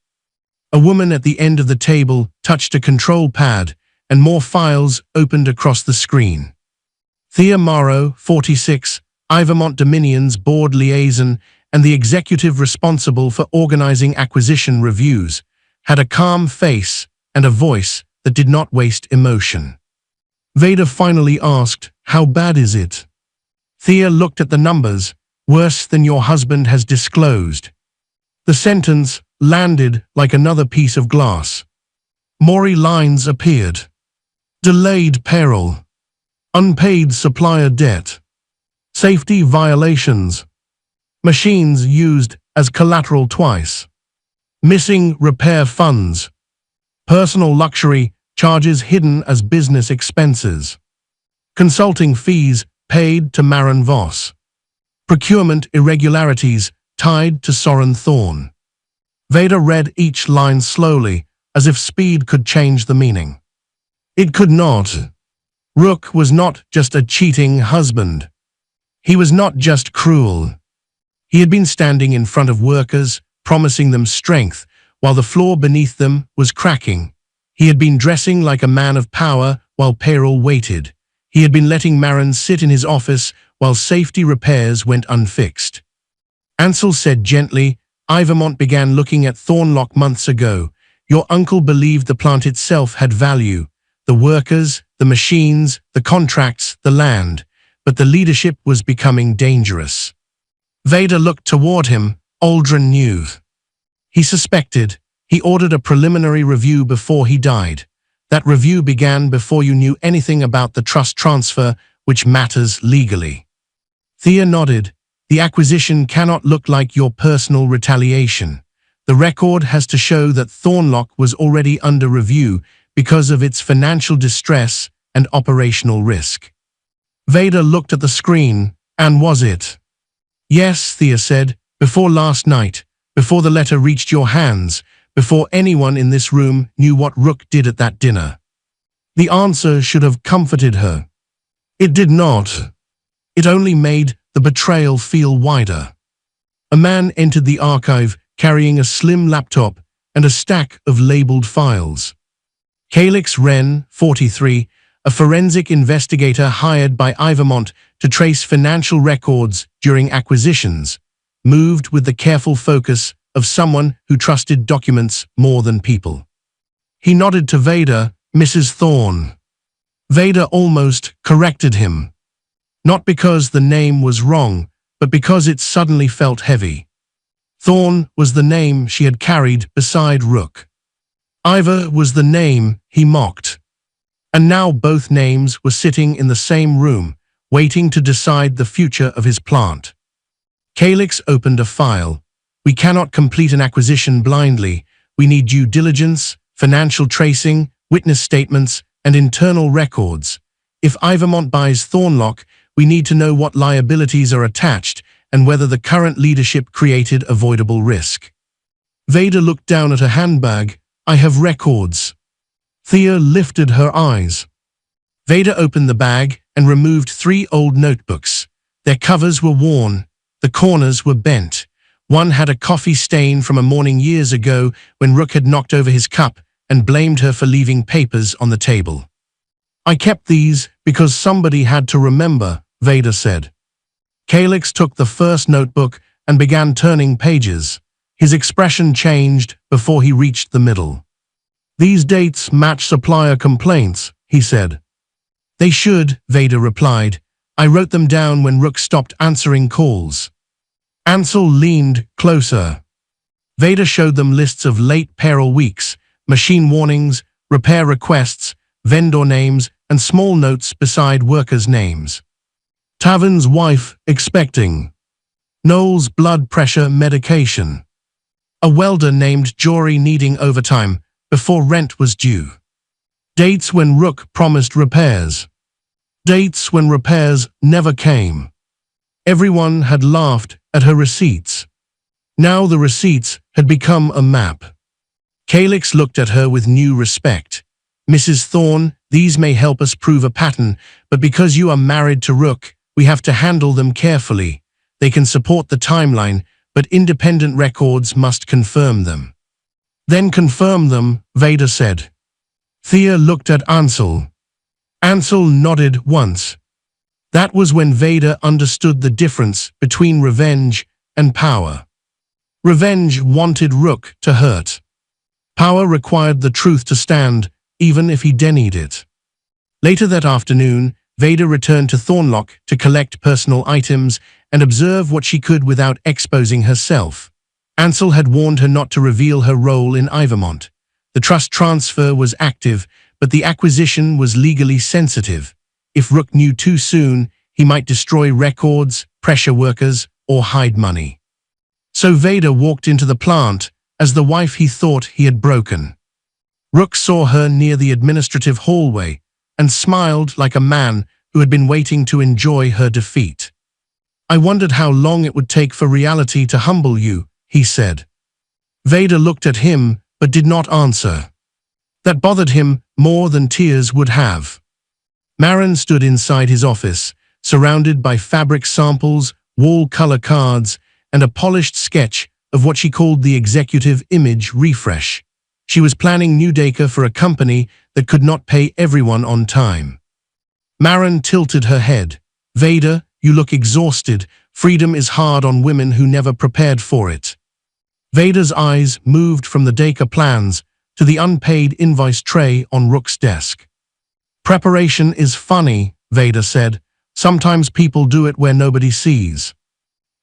A: A woman at the end of the table touched a control pad, and more files opened across the screen. Thea Morrow, 46, Ivermont Dominion's board liaison and the executive responsible for organizing acquisition reviews, had a calm face and a voice that did not waste emotion. Vader finally asked, "How bad is it?" Thea looked at the numbers. "Worse than your husband has disclosed." The sentence landed like another piece of glass. More lines appeared. Delayed peril. Unpaid supplier debt. Safety violations. Machines used as collateral twice. Missing repair funds. Personal luxury charges hidden as business expenses. Consulting fees paid to Marin Voss. Procurement irregularities tied to Soren Thorn. Vader read each line slowly, as if speed could change the meaning. It could not. Rook was not just a cheating husband. He was not just cruel. He had been standing in front of workers, promising them strength, while the floor beneath them was cracking. He had been dressing like a man of power while payroll waited. He had been letting Marin sit in his office while safety repairs went unfixed. Ansel said gently, "Ivermont began looking at Thornlock months ago. Your uncle believed the plant itself had value. The workers, the machines, the contracts, the land. But the leadership was becoming dangerous." Vader looked toward him. Aldrin knew. He suspected. He ordered a preliminary review before he died. That review began before you knew anything about the trust transfer, which matters legally. Thea nodded. The acquisition cannot look like your personal retaliation. The record has to show that Thornlock was already under review because of its financial distress and operational risk. Vader looked at the screen. "And was it?" "Yes," Thea said, "before last night, before the letter reached your hands, before anyone in this room knew what Rook did at that dinner." The answer should have comforted her. It did not. It only made the betrayal feel wider. A man entered the archive carrying a slim laptop and a stack of labeled files. Calix Wren, 43, a forensic investigator hired by Ivermont to trace financial records during acquisitions, moved with the careful focus of someone who trusted documents more than people. He nodded to Vader, "Mrs. Thorne." Vader almost corrected him. Not because the name was wrong, but because it suddenly felt heavy. Thorne was the name she had carried beside Rook. Ivor was the name he mocked. And now both names were sitting in the same room, waiting to decide the future of his plant. Calix opened a file. "We cannot complete an acquisition blindly. We need due diligence, financial tracing, witness statements, and internal records. If Ivermont buys Thornlock, we need to know what liabilities are attached and whether the current leadership created avoidable risk." Vader looked down at her handbag. "I have records." Thea lifted her eyes. Vader opened the bag and removed 3 old notebooks. Their covers were worn. The corners were bent. One had a coffee stain from a morning years ago when Rook had knocked over his cup and blamed her for leaving papers on the table. "I kept these because somebody had to remember," Vader said. Calix took the first notebook and began turning pages. His expression changed before he reached the middle. "These dates match supplier complaints," he said. "They should," Vader replied. "I wrote them down when Rook stopped answering calls." Ansel leaned closer. Vader showed them lists of late payroll weeks, machine warnings, repair requests, vendor names, and small notes beside workers' names. Tavin's wife expecting. Noel's blood pressure medication. A welder named Jory needing overtime before rent was due. Dates when Rook promised repairs. Dates when repairs never came. Everyone had laughed at her receipts. Now the receipts had become a map. Calix looked at her with new respect. "Mrs. Thorne, these may help us prove a pattern, but because you are married to Rook, we have to handle them carefully. They can support the timeline, but independent records must confirm them." "Then confirm them," Vader said. Thea looked at Ansel. Ansel nodded once. That was when Vader understood the difference between revenge and power. Revenge wanted Rook to hurt. Power required the truth to stand, even if he denied it. Later that afternoon, Vader returned to Thornlock to collect personal items and observe what she could without exposing herself. Ansel had warned her not to reveal her role in Ivermont. The trust transfer was active, but the acquisition was legally sensitive. If Rook knew too soon, he might destroy records, pressure workers, or hide money. So Vader walked into the plant as the wife he thought he had broken. Rook saw her near the administrative hallway and smiled like a man who had been waiting to enjoy her defeat. "I wondered how long it would take for reality to humble you," he said. Vader looked at him but did not answer. That bothered him more than tears would have. Marin stood inside his office, surrounded by fabric samples, wall color cards, and a polished sketch of what she called the executive image refresh. She was planning new data for a company that could not pay everyone on time. Marin tilted her head. "Vader, you look exhausted. Freedom is hard on women who never prepared for it." Vader's eyes moved from the Dacre plans to the unpaid invoice tray on Rook's desk. "Preparation is funny," Vader said. "Sometimes people do it where nobody sees."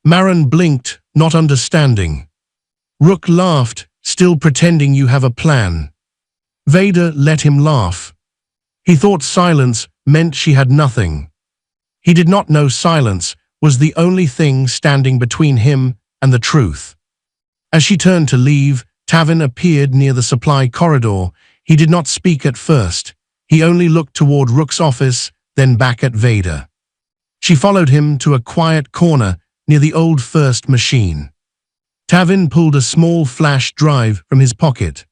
A: Marin blinked, not understanding. Rook laughed, "Still pretending you have a plan." Vader let him laugh. He thought silence meant she had nothing. He did not know silence was the only thing standing between him and the truth. As she turned to leave, Tavin appeared near the supply corridor. He did not speak at first. He only looked toward Rook's office, then back at Vader. She followed him to a quiet corner near the old first machine. Tavin pulled a small flash drive from his pocket.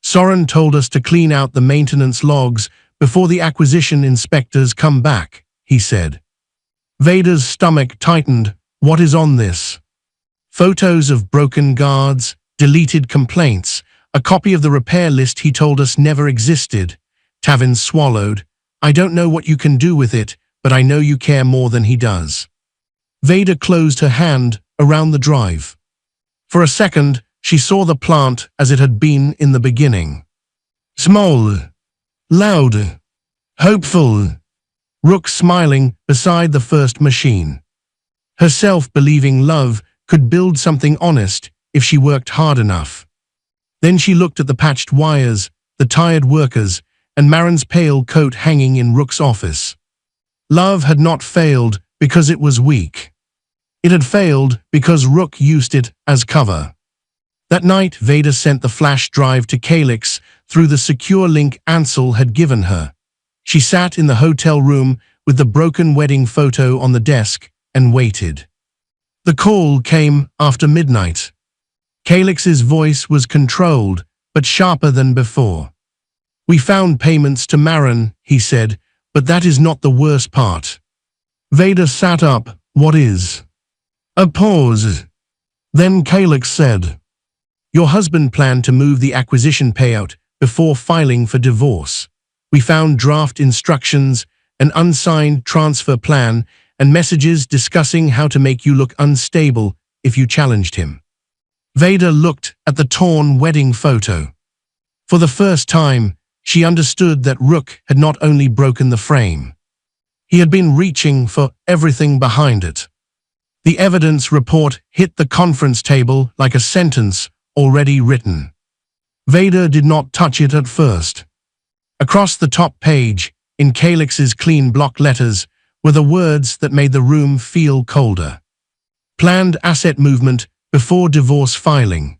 A: "Soren told us to clean out the maintenance logs before the acquisition inspectors come back," he said. Vader's stomach tightened. "What is on this?" "Photos of broken guards, deleted complaints, a copy of the repair list he told us never existed." Tavin swallowed. "I don't know what you can do with it, but I know you care more than he does." Vader closed her hand around the drive. For a second, she saw the plant as it had been in the beginning. Small, loud, hopeful. Rook smiling beside the first machine. Her self-believing love could build something honest if she worked hard enough. Then she looked at the patched wires, the tired workers, and Marin's pale coat hanging in Rook's office. Love had not failed because it was weak. It had failed because Rook used it as cover. That night, Vader sent the flash drive to Calyx through the secure link Ansel had given her. She sat in the hotel room with the broken wedding photo on the desk and waited. The call came after midnight. Calyx's voice was controlled, but sharper than before. "We found payments to Marin," he said, "but that is not the worst part." Vader sat up. "What is?" A pause. Then Calyx said, "Your husband planned to move the acquisition payout before filing for divorce. We found draft instructions, an unsigned transfer plan, and messages discussing how to make you look unstable if you challenged him." Vader looked at the torn wedding photo. For the first time, she understood that Rook had not only broken the frame. He had been reaching for everything behind it. The evidence report hit the conference table like a sentence already written. Vader did not touch it at first. Across the top page, in Calyx's clean block letters, were the words that made the room feel colder. Planned asset movement before divorce filing.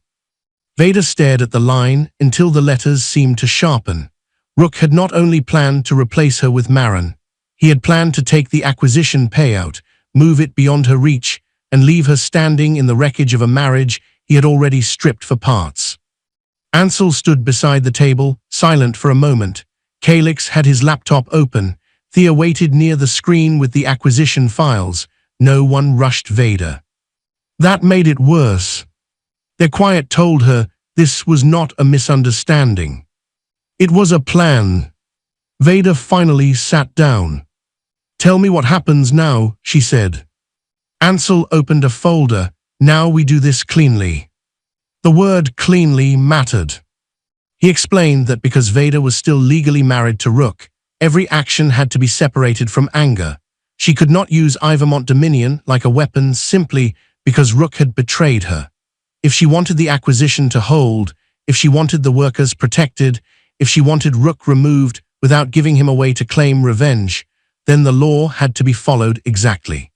A: Vader stared at the line until the letters seemed to sharpen. Rook had not only planned to replace her with Marin, he had planned to take the acquisition payout, move it beyond her reach, and leave her standing in the wreckage of a marriage he had already stripped for parts. Ansel stood beside the table, silent for a moment. Calyx had his laptop open. Thea waited near the screen with the acquisition files. No one rushed Vader. That made it worse. Their quiet told her this was not a misunderstanding. It was a plan. Vader finally sat down. "Tell me what happens now," she said. Ansel opened a folder Now we do this cleanly." The word cleanly mattered. He explained that because Veda was still legally married to Rook, every action had to be separated from anger. She could not use Ivermont Dominion like a weapon simply because Rook had betrayed her. If she wanted the acquisition to hold, if she wanted the workers protected, if she wanted Rook removed without giving him a way to claim revenge, then the law had to be followed exactly.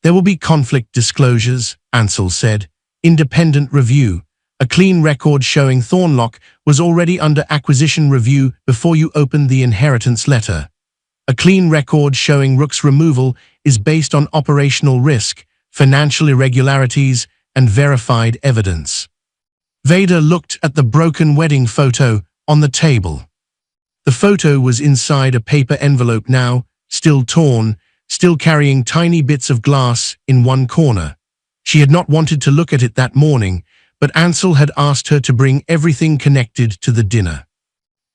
A: "There will be conflict disclosures," Ansel said. "Independent review. A clean record showing Thornlock was already under acquisition review before you opened the inheritance letter. A clean record showing Rook's removal is based on operational risk, financial irregularities, and verified evidence." Veda looked at the broken wedding photo on the table. The photo was inside a paper envelope now, still torn, still carrying tiny bits of glass in one corner. She had not wanted to look at it that morning, but Ansel had asked her to bring everything connected to the dinner.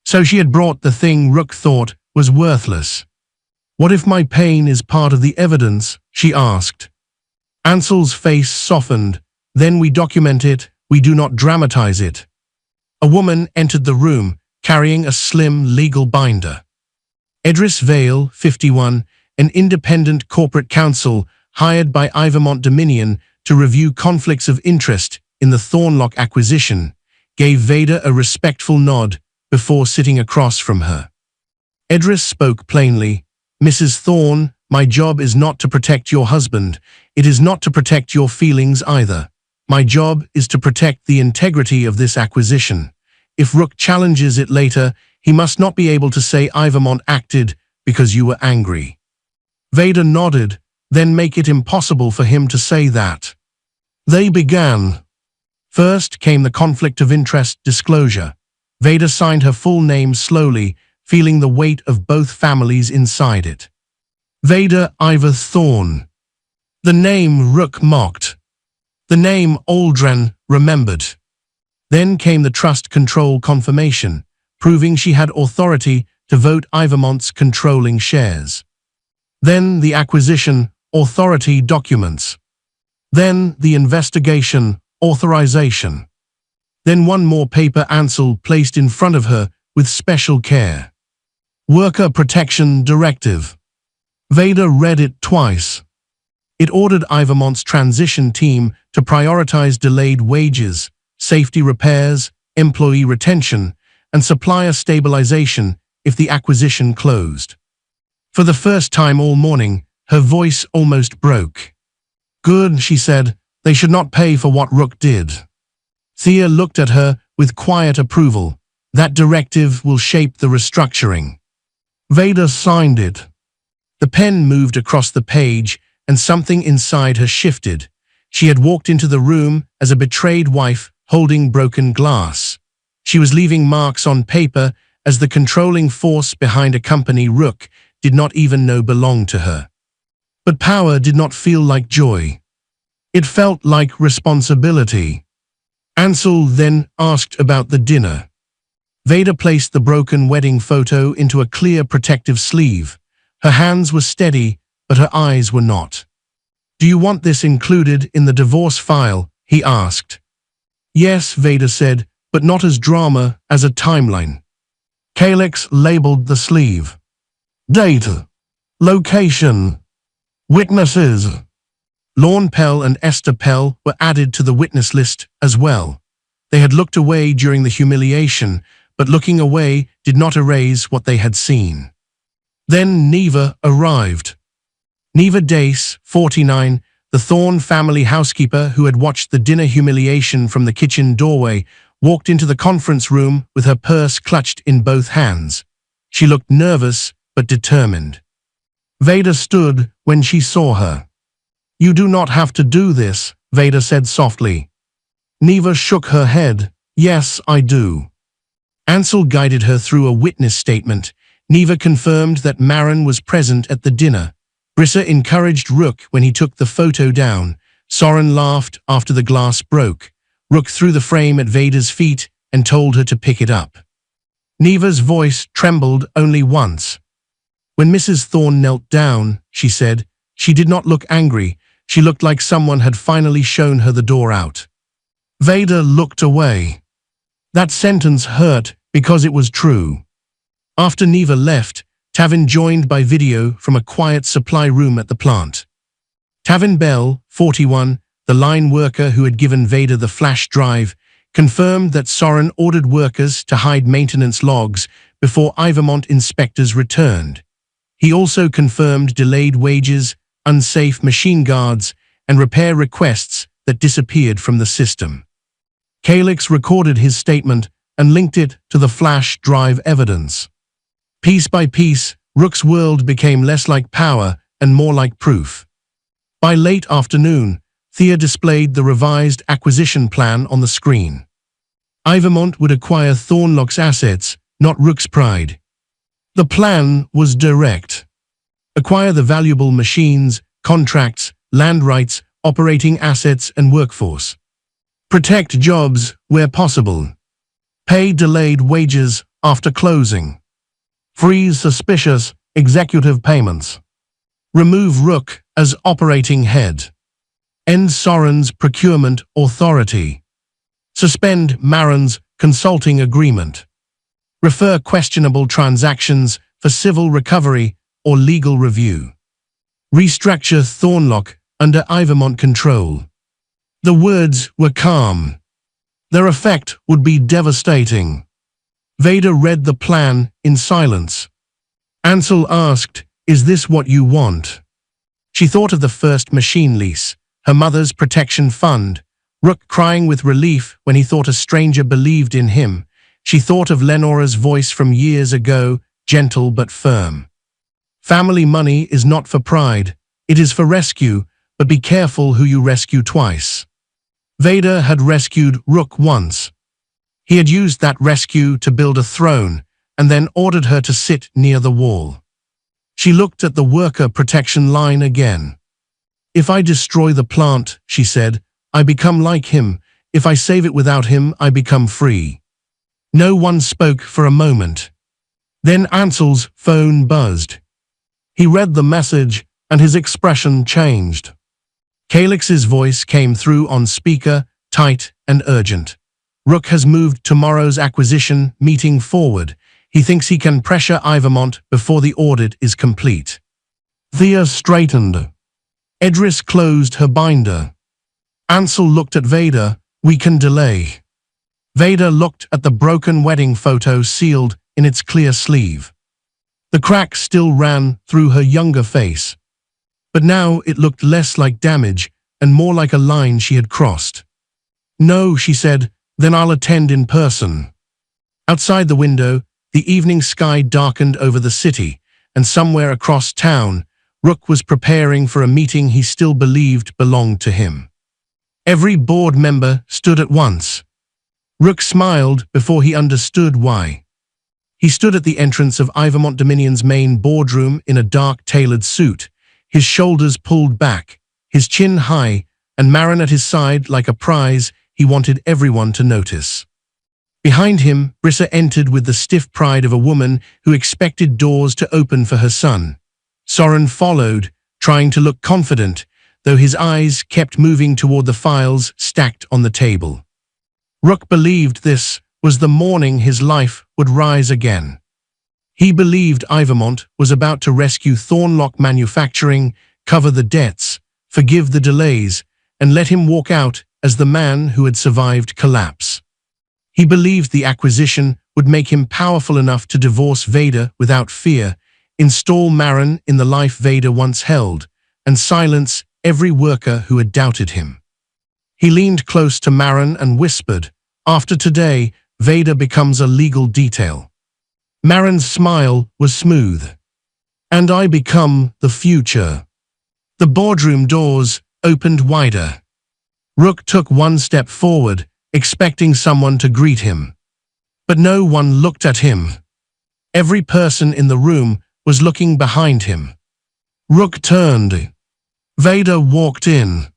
A: So she had brought the thing Rook thought was worthless. "What if my pain is part of the evidence?" she asked. Ansel's face softened. "Then we document it, we do not dramatize it." A woman entered the room, carrying a slim legal binder. Edris Vale, 51, an independent corporate counsel hired by Ivermont Dominion to review conflicts of interest in the Thornlock acquisition, gave Veda a respectful nod before sitting across from her. Edris spoke plainly. "Mrs. Thorne, my job is not to protect your husband. It is not to protect your feelings either. My job is to protect the integrity of this acquisition. If Rook challenges it later, he must not be able to say Ivermont acted because you were angry." Veda nodded, "Then make it impossible for him to say that." They began. First came the conflict of interest disclosure. Veda signed her full name slowly, feeling the weight of both families inside it. Veda Ivor Thorne. The name Rook mocked. The name Aldrin remembered. Then came the trust control confirmation, proving she had authority to vote Ivermont's controlling shares. Then the acquisition authority documents. Then the investigation authorization. Then one more paper Ansel placed in front of her with special care. Worker Protection Directive. Veda read it twice. It ordered Ivermont's transition team to prioritize delayed wages, safety repairs, employee retention, and supplier stabilization if the acquisition closed. For the first time all morning, her voice almost broke. "Good," she said. "They should not pay for what Rook did." Thea looked at her with quiet approval. "That directive will shape the restructuring." Veda signed it. The pen moved across the page, and something inside her shifted. She had walked into the room as a betrayed wife holding broken glass. She was leaving marks on paper as the controlling force behind a company Rook did not even know belonged to her. But power did not feel like joy. It felt like responsibility. Ansel then asked about the dinner. Veda placed the broken wedding photo into a clear protective sleeve. Her hands were steady, but her eyes were not. "Do you want this included in the divorce file?" he asked. "Yes," Veda said, "but not as drama, as a timeline." Kalex labeled the sleeve. Date. Location. Witnesses. Lorne Pell and Esther Pell were added to the witness list as well. They had looked away during the humiliation, but looking away did not erase what they had seen. Then Neva arrived. Neva Dace, 49, the Thorne family housekeeper who had watched the dinner humiliation from the kitchen doorway, walked into the conference room with her purse clutched in both hands. She looked nervous but determined. Veda stood when she saw her. "You do not have to do this," Veda said softly. Neva shook her head. "Yes, I do." Ansel guided her through a witness statement. Neva confirmed that Marin was present at the dinner. Brissa encouraged Rook when he took the photo down. Soren laughed after the glass broke. Rook threw the frame at Veda's feet and told her to pick it up. Neva's voice trembled only once. When Mrs. Thorne knelt down, she said, she did not look angry. She looked like someone had finally shown her the door out. Vader looked away. That sentence hurt because it was true. After Neva left, Tavin joined by video from a quiet supply room at the plant. Tavin Bell, 41, the line worker who had given Vader the flash drive, confirmed that Soren ordered workers to hide maintenance logs before Ivermont inspectors returned. He also confirmed delayed wages, unsafe machine guards, and repair requests that disappeared from the system. Calix recorded his statement and linked it to the flash drive evidence. Piece by piece, Rook's world became less like power and more like proof. By late afternoon, Thea displayed the revised acquisition plan on the screen. Ivermont would acquire Thornlock's assets, not Rook's pride. The plan was direct. Acquire the valuable machines, contracts, land rights, operating assets, and workforce. Protect jobs where possible. Pay delayed wages after closing. Freeze suspicious executive payments. Remove Rook as operating head. End Soren's procurement authority. Suspend Marin's consulting agreement. Refer questionable transactions for civil recovery or legal review. Restructure Thornlock under Ivermont control. The words were calm. Their effect would be devastating. Vader read the plan in silence. Ansel asked, "Is this what you want?" She thought of the first machine lease, her mother's protection fund, Rook crying with relief when he thought a stranger believed in him. She thought of Lenora's voice from years ago, gentle but firm. Family money is not for pride, it is for rescue, but be careful who you rescue twice. Vader had rescued Rook once. He had used that rescue to build a throne, and then ordered her to sit near the wall. She looked at the worker protection line again. "If I destroy the plant," she said, "I become like him. If I save it without him, I become free." No one spoke for a moment. Then Ansel's phone buzzed. He read the message, and his expression changed. Calix's voice came through on speaker, tight and urgent. "Rook has moved tomorrow's acquisition meeting forward. He thinks he can pressure Ivermont before the audit is complete." Thea straightened. Edris closed her binder. Ansel looked at Vader. "We can delay." Vader looked at the broken wedding photo sealed in its clear sleeve. The crack still ran through her younger face. But now it looked less like damage and more like a line she had crossed. "No," she said, "then I'll attend in person." Outside the window, the evening sky darkened over the city, and somewhere across town, Rook was preparing for a meeting he still believed belonged to him. Every board member stood at once. Rook smiled before he understood why. He stood at the entrance of Ivermont Dominion's main boardroom in a dark tailored suit, his shoulders pulled back, his chin high, and Marin at his side like a prize he wanted everyone to notice. Behind him, Brissa entered with the stiff pride of a woman who expected doors to open for her son. Soren followed, trying to look confident, though his eyes kept moving toward the files stacked on the table. Rook believed this was the morning his life would rise again. He believed Ivermont was about to rescue Thornlock Manufacturing, cover the debts, forgive the delays, and let him walk out as the man who had survived collapse. He believed the acquisition would make him powerful enough to divorce Vader without fear, install Marin in the life Vader once held, and silence every worker who had doubted him. He leaned close to Marin and whispered, "After today, Vader becomes a legal detail." Marin's smile was smooth. "And I become the future." The boardroom doors opened wider. Rook took one step forward, expecting someone to greet him. But no one looked at him. Every person in the room was looking behind him. Rook turned. Vader walked in.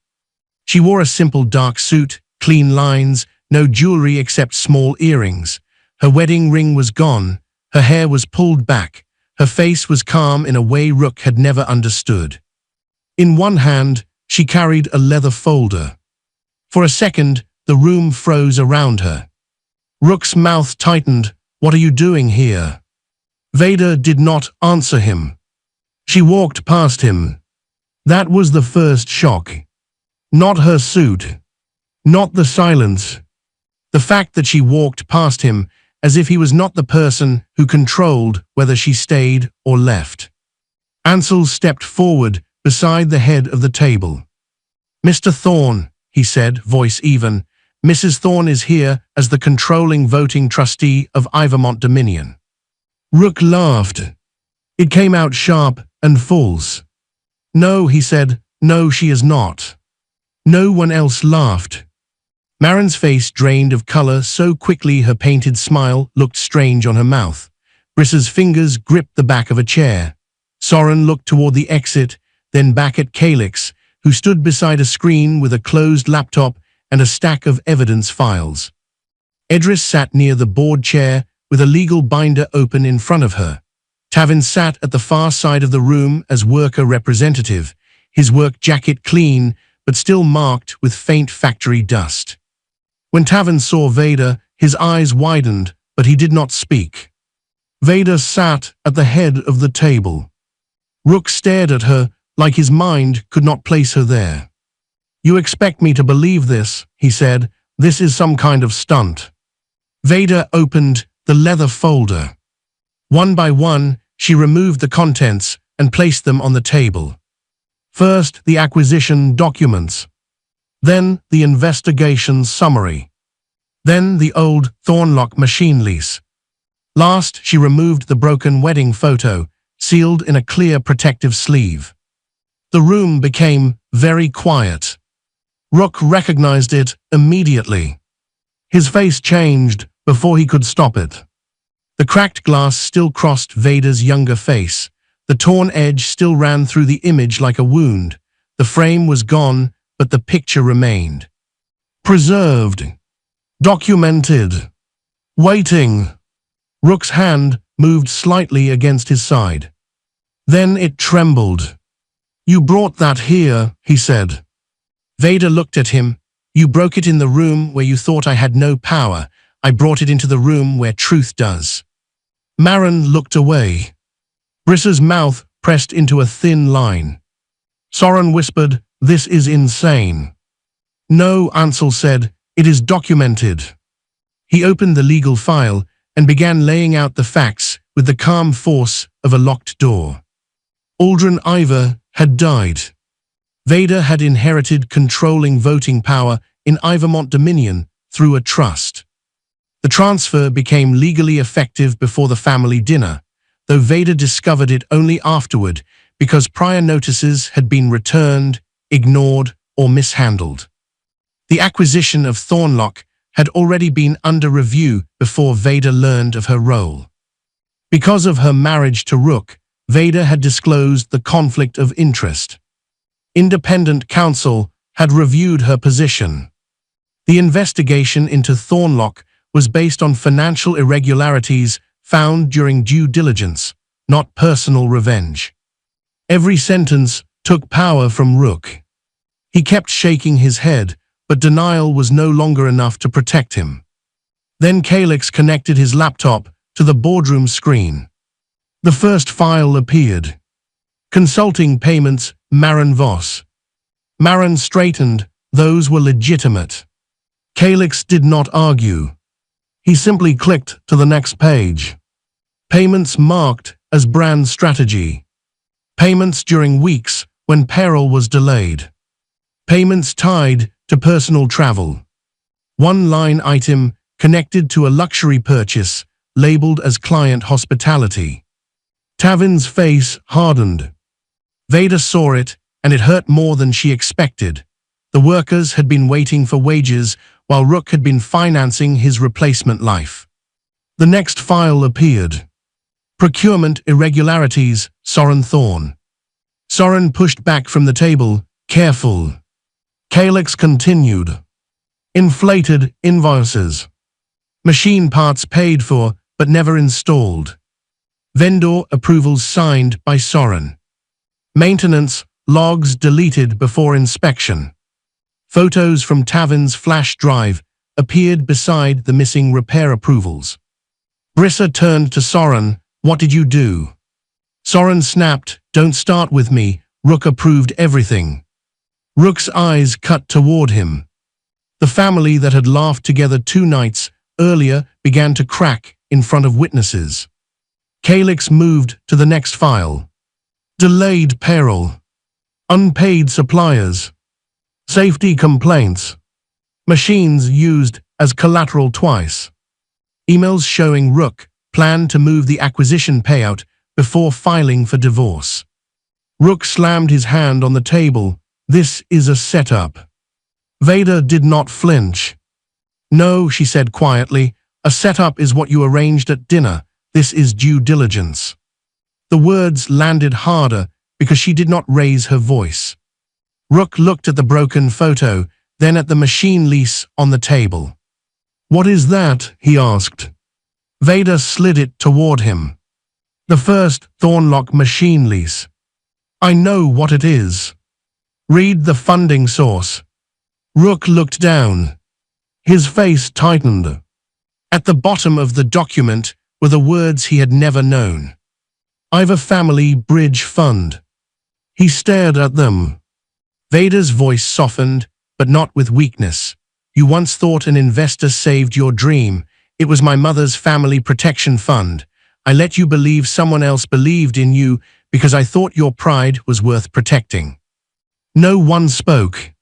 A: She wore a simple dark suit, clean lines, no jewelry except small earrings. Her wedding ring was gone, her hair was pulled back, her face was calm in a way Rook had never understood. In one hand, she carried a leather folder. For a second, the room froze around her. Rook's mouth tightened. "What are you doing here?" Vader did not answer him. She walked past him. That was the first shock. Not her suit. Not the silence. The fact that she walked past him as if he was not the person who controlled whether she stayed or left. Ansel stepped forward beside the head of the table. "Mr. Thorne," he said, voice even, "Mrs. Thorne is here as the controlling voting trustee of Ivermont Dominion." Rook laughed. It came out sharp and false. "No," he said, "no, she is not." No one else laughed. Marin's face drained of color so quickly her painted smile looked strange on her mouth. Briss's fingers gripped the back of a chair. Soren looked toward the exit, then back at Calix, who stood beside a screen with a closed laptop and a stack of evidence files. Edris sat near the board chair with a legal binder open in front of her. Tavin sat at the far side of the room as worker representative, his work jacket clean but still marked with faint factory dust. When Tavin saw Vader, his eyes widened, but he did not speak. Vader sat at the head of the table. Rook stared at her like his mind could not place her there. "You expect me to believe this," he said. "This is some kind of stunt." Vader opened the leather folder. One by one, she removed the contents and placed them on the table. First, the acquisition documents. Then, the investigation summary. Then, the old Thornlock machine lease. Last, she removed the broken wedding photo, sealed in a clear protective sleeve. The room became very quiet. Rook recognized it immediately. His face changed before he could stop it. The cracked glass still crossed Vader's younger face. The torn edge still ran through the image like a wound. The frame was gone, but the picture remained. Preserved. Documented. Waiting. Rook's hand moved slightly against his side. Then it trembled. "You brought that here," he said. Vader looked at him. "You broke it in the room where you thought I had no power. I brought it into the room where truth does." Marin looked away. Briss's mouth pressed into a thin line. Soren whispered, "This is insane." "No," Ansel said, "it is documented." He opened the legal file and began laying out the facts with the calm force of a locked door. Aldrin Iver had died. Vader had inherited controlling voting power in Ivermont Dominion through a trust. The transfer became legally effective before the family dinner, though Vader discovered it only afterward because prior notices had been returned, ignored, or mishandled. The acquisition of Thornlock had already been under review before Vader learned of her role. Because of her marriage to Rook, Vader had disclosed the conflict of interest. Independent counsel had reviewed her position. The investigation into Thornlock was based on financial irregularities found during due diligence, not personal revenge. Every sentence took power from Rook. He kept shaking his head, but denial was no longer enough to protect him. Then Calix connected his laptop to the boardroom screen. The first file appeared. Consulting payments, Marin Voss. Marin straightened. Those were legitimate. Calix did not argue. He simply clicked to the next page. Payments marked as brand strategy. Payments during weeks when payroll was delayed. Payments tied to personal travel. One line item connected to a luxury purchase labeled as client hospitality. Tavin's face hardened. Vader saw it, and it hurt more than she expected. The workers had been waiting for wages while Rook had been financing his replacement life. The next file appeared. Procurement irregularities, Soren Thorne. Soren pushed back from the table, careful. Calix continued. Inflated invoices. Machine parts paid for but never installed. Vendor approvals signed by Soren. Maintenance logs deleted before inspection. Photos from Tavin's flash drive appeared beside the missing repair approvals. Brissa turned to Soren. What did you do? Soren snapped, don't start with me, Rook approved everything. Rook's eyes cut toward him. The family that had laughed together 2 nights earlier began to crack in front of witnesses. Calix moved to the next file. Delayed payroll. Unpaid suppliers. Safety complaints. Machines used as collateral twice. Emails showing Rook planned to move the acquisition payout before filing for divorce. Rook slammed his hand on the table. This is a setup. Vader did not flinch. No, she said quietly, a setup is what you arranged at dinner. This is due diligence. The words landed harder because she did not raise her voice. Rook looked at the broken photo, then at the machine lease on the table. What is that? He asked. Vader slid it toward him. The first Thornlock machine lease. I know what it is. Read the funding source. Rook looked down. His face tightened. At the bottom of the document were the words he had never known. Ivor Family Bridge Fund. He stared at them. Vader's voice softened, but not with weakness. You once thought an investor saved your dream. It was my mother's family protection fund. I let you believe someone else believed in you because I thought your pride was worth protecting. No one spoke.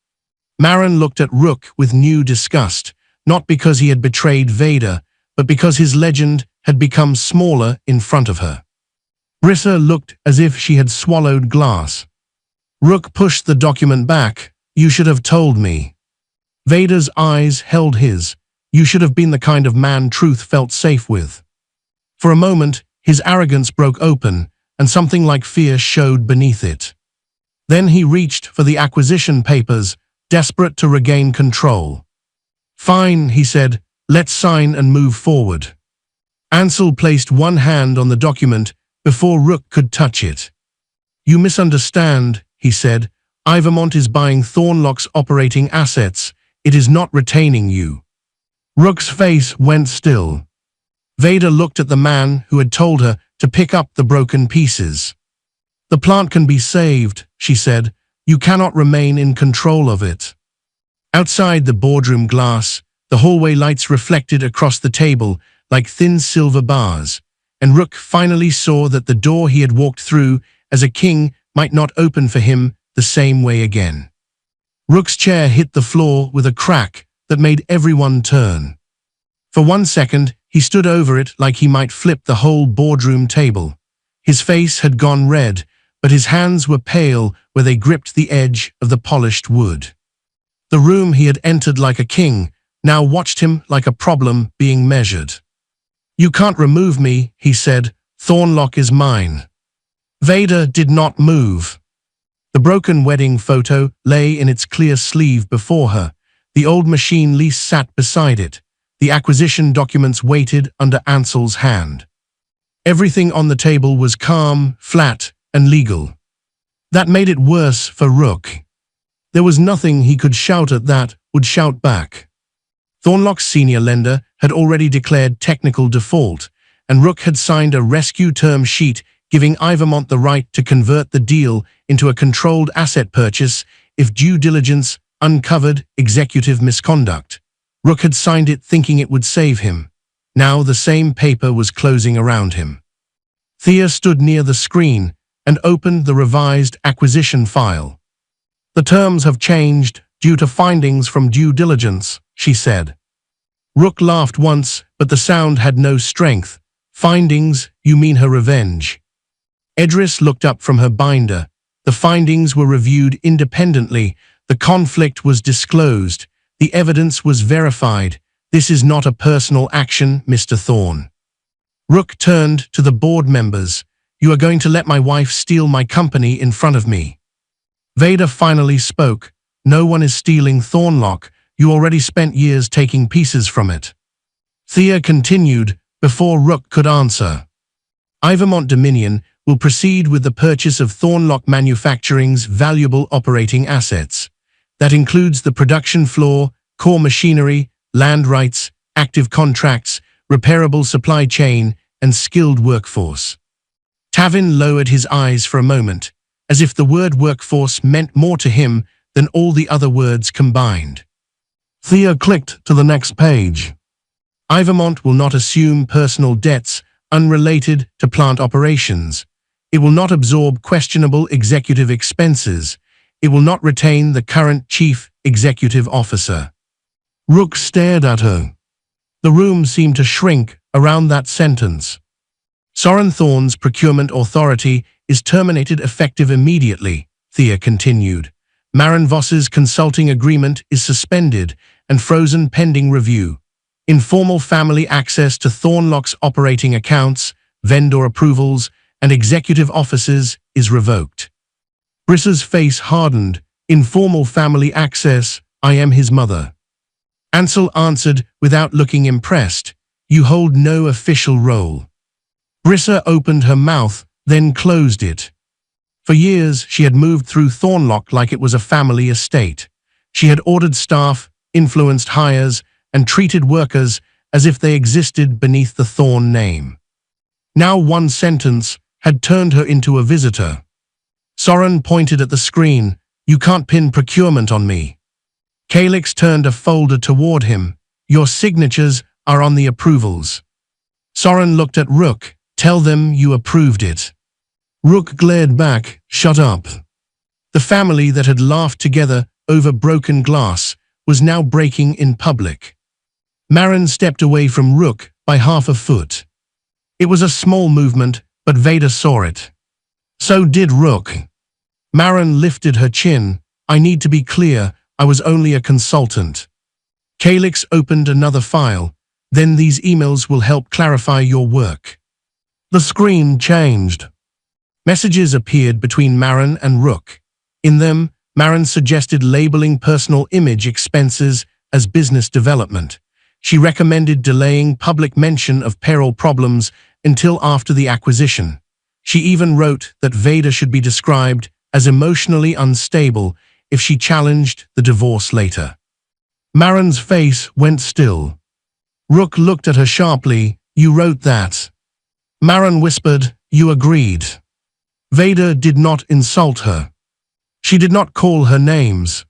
A: Marin looked at Rook with new disgust, not because he had betrayed Vader, but because his legend had become smaller in front of her. Brissa looked as if she had swallowed glass. Rook pushed the document back. You should have told me. Vader's eyes held his. You should have been the kind of man Truth felt safe with. For a moment, his arrogance broke open, and something like fear showed beneath it. Then he reached for the acquisition papers, desperate to regain control. Fine, he said, let's sign and move forward. Ansel placed one hand on the document before Rook could touch it. You misunderstand, he said. Ivermont is buying Thornlock's operating assets. It is not retaining you. Rook's face went still. Vader looked at the man who had told her to pick up the broken pieces. The plant can be saved, she said. You cannot remain in control of it. Outside the boardroom glass, the hallway lights reflected across the table like thin silver bars, and Rook finally saw that the door he had walked through as a king might not open for him the same way again. Rook's chair hit the floor with a crack that made everyone turn. For 1 second, he stood over it like he might flip the whole boardroom table. His face had gone red, but his hands were pale where they gripped the edge of the polished wood. The room he had entered like a king now watched him like a problem being measured. You can't remove me, he said. Thornlock is mine. Vader did not move. The broken wedding photo lay in its clear sleeve before her. The old machine lease sat beside it. The acquisition documents waited under Ansel's hand. Everything on the table was calm, flat, and legal. That made it worse for Rook. There was nothing he could shout at that would shout back. Thornlock's senior lender had already declared technical default, and Rook had signed a rescue term sheet giving Ivermont the right to convert the deal into a controlled asset purchase if due diligence uncovered executive misconduct. Rook had signed it thinking it would save him. Now the same paper was closing around him. Thea stood near the screen and opened the revised acquisition file. The terms have changed due to findings from due diligence, she said. Rook laughed once, but the sound had no strength. Findings, you mean her revenge? Edris looked up from her binder. The findings were reviewed independently. The conflict was disclosed. The evidence was verified. This is not a personal action, Mr. Thorne. Rook turned to the board members. You are going to let my wife steal my company in front of me. Vader finally spoke. No one is stealing Thornlock. You already spent years taking pieces from it. Thea continued before Rook could answer. Ivermont Dominion will proceed with the purchase of Thornlock Manufacturing's valuable operating assets. That includes the production floor, core machinery, land rights, active contracts, repairable supply chain, and skilled workforce. Tavin lowered his eyes for a moment, as if the word workforce meant more to him than all the other words combined. Thea clicked to the next page. Ivermont will not assume personal debts unrelated to plant operations. It will not absorb questionable executive expenses. It will not retain the current chief executive officer. Rook stared at her. The room seemed to shrink around that sentence. Soren Thorne's procurement authority is terminated effective immediately, Thea continued. Maren Voss's consulting agreement is suspended and frozen pending review. Informal family access to Thornlock's operating accounts, vendor approvals, and executive offices is revoked. Brissa's face hardened. Informal family access, I am his mother. Ansel answered without looking impressed. You hold no official role. Brissa opened her mouth, then closed it. For years, she had moved through Thornlock like it was a family estate. She had ordered staff, influenced hires, and treated workers as if they existed beneath the Thorn name. Now one sentence had turned her into a visitor. Soren pointed at the screen. You can't pin procurement on me. Calyx turned a folder toward him. Your signatures are on the approvals. Soren looked at Rook. Tell them you approved it. Rook glared back. Shut up. The family that had laughed together over broken glass was now breaking in public. Maren stepped away from Rook by half a foot. It was a small movement, but Vader saw it. So did Rook. Maren lifted her chin. I need to be clear, I was only a consultant. Calyx opened another file. Then these emails will help clarify your work. The screen changed. Messages appeared between Maren and Rook. In them, Maren suggested labeling personal image expenses as business development. She recommended delaying public mention of payroll problems until after the acquisition. She even wrote that Vader should be described as emotionally unstable if she challenged the divorce later. Maren's face went still. Rook looked at her sharply. You wrote that. Maren whispered, you agreed. Vader did not insult her. She did not call her names.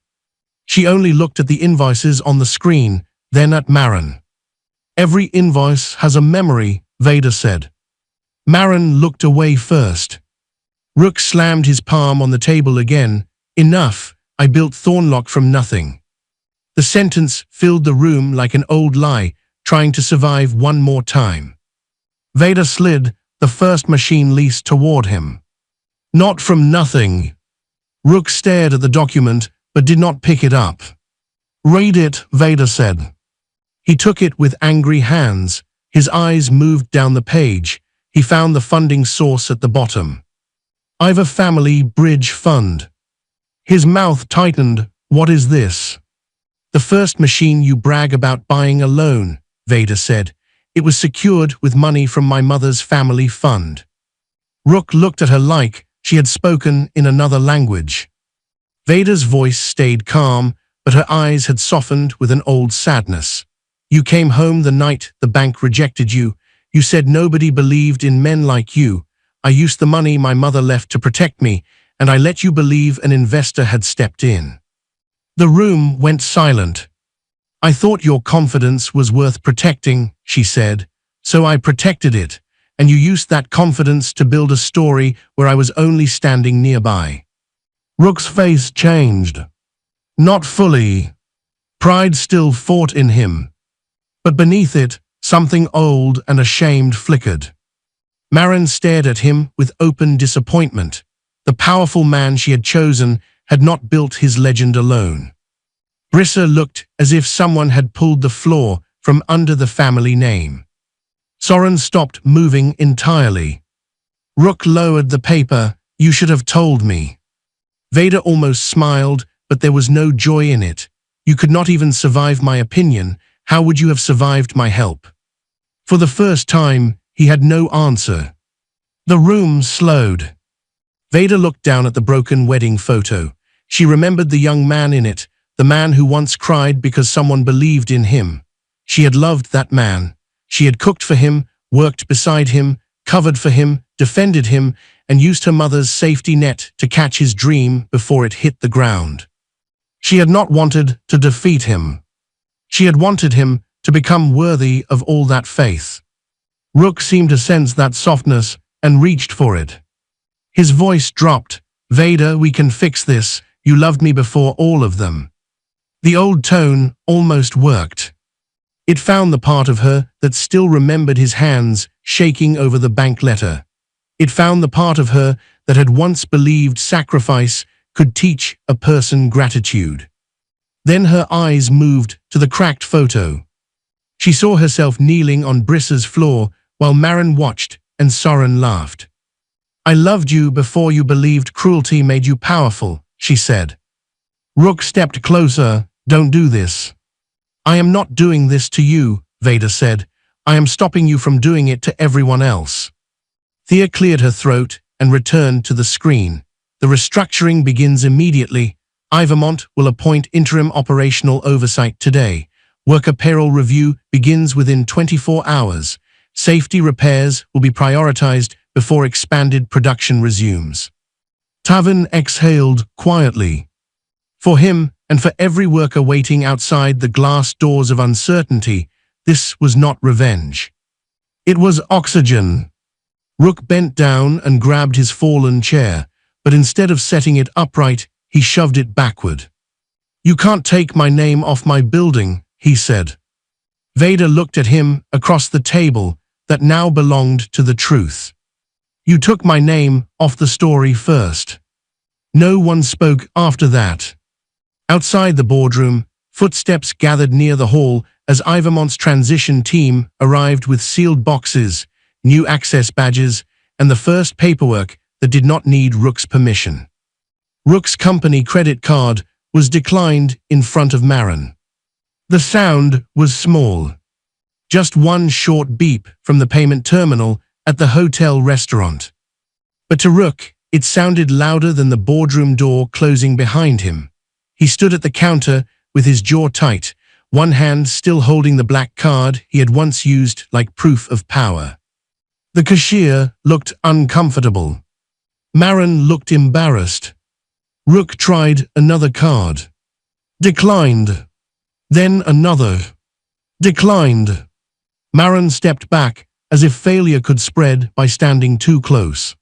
A: She only looked at the invoices on the screen, then at Maren. Every invoice has a memory, Vader said. Maren looked away first. Rook slammed his palm on the table again. Enough, I built Thornlock from nothing. The sentence filled the room like an old lie, trying to survive one more time. Vader slid the first machine lease toward him. Not from nothing. Rook stared at the document, but did not pick it up. Read it, Vader said. He took it with angry hands. His eyes moved down the page. He found the funding source at the bottom. Ivor Family Bridge Fund. His mouth tightened. What is this? The first machine you brag about buying alone, Vader said. It was secured with money from my mother's family fund. Rook looked at her like she had spoken in another language. Vader's voice stayed calm, but her eyes had softened with an old sadness. You came home the night the bank rejected you. You said nobody believed in men like you. I used the money my mother left to protect me, and I let you believe an investor had stepped in. The room went silent. I thought your confidence was worth protecting, she said, so I protected it, and you used that confidence to build a story where I was only standing nearby. Rook's face changed. Not fully. Pride still fought in him. But beneath it, something old and ashamed flickered. Maren stared at him with open disappointment. The powerful man she had chosen had not built his legend alone. Brissa looked as if someone had pulled the floor from under the family name. Soren stopped moving entirely. Rook lowered the paper. You should have told me. Vader almost smiled, but there was no joy in it. You could not even survive my opinion. How would you have survived my help? For the first time, he had no answer. The room slowed. Vader looked down at the broken wedding photo. She remembered the young man in it, the man who once cried because someone believed in him. She had loved that man. She had cooked for him, worked beside him, covered for him, defended him, and used her mother's safety net to catch his dream before it hit the ground. She had not wanted to defeat him. She had wanted him to become worthy of all that faith. Rook seemed to sense that softness and reached for it. His voice dropped. "Vader, we can fix this. You loved me before all of them." The old tone almost worked. It found the part of her that still remembered his hands shaking over the bank letter. It found the part of her that had once believed sacrifice could teach a person gratitude. Then her eyes moved to the cracked photo. She saw herself kneeling on Brissa's floor while Marin watched and Soren laughed. "I loved you before you believed cruelty made you powerful," she said. Rook stepped closer. "Don't do this." "I am not doing this to you," Vader said. "I am stopping you from doing it to everyone else." Thea cleared her throat and returned to the screen. "The restructuring begins immediately. Ivermont will appoint interim operational oversight today. Worker payroll review begins within 24 hours. Safety repairs will be prioritized before expanded production resumes." Tavin exhaled quietly. For him, and for every worker waiting outside the glass doors of uncertainty, this was not revenge. It was oxygen. Rook bent down and grabbed his fallen chair, but instead of setting it upright, he shoved it backward. "You can't take my name off my building," he said. Vader looked at him across the table that now belonged to the truth. "You took my name off the story first." No one spoke after that. Outside the boardroom, footsteps gathered near the hall as Ivermont's transition team arrived with sealed boxes, new access badges, and the first paperwork that did not need Rook's permission. Rook's company credit card was declined in front of Marin. The sound was small. Just one short beep from the payment terminal at the hotel restaurant. But to Rook, it sounded louder than the boardroom door closing behind him. He stood at the counter with his jaw tight, one hand still holding the black card he had once used like proof of power. The cashier looked uncomfortable. Marin looked embarrassed. Rook tried another card. Declined. Then another. Declined. Marin stepped back as if failure could spread by standing too close.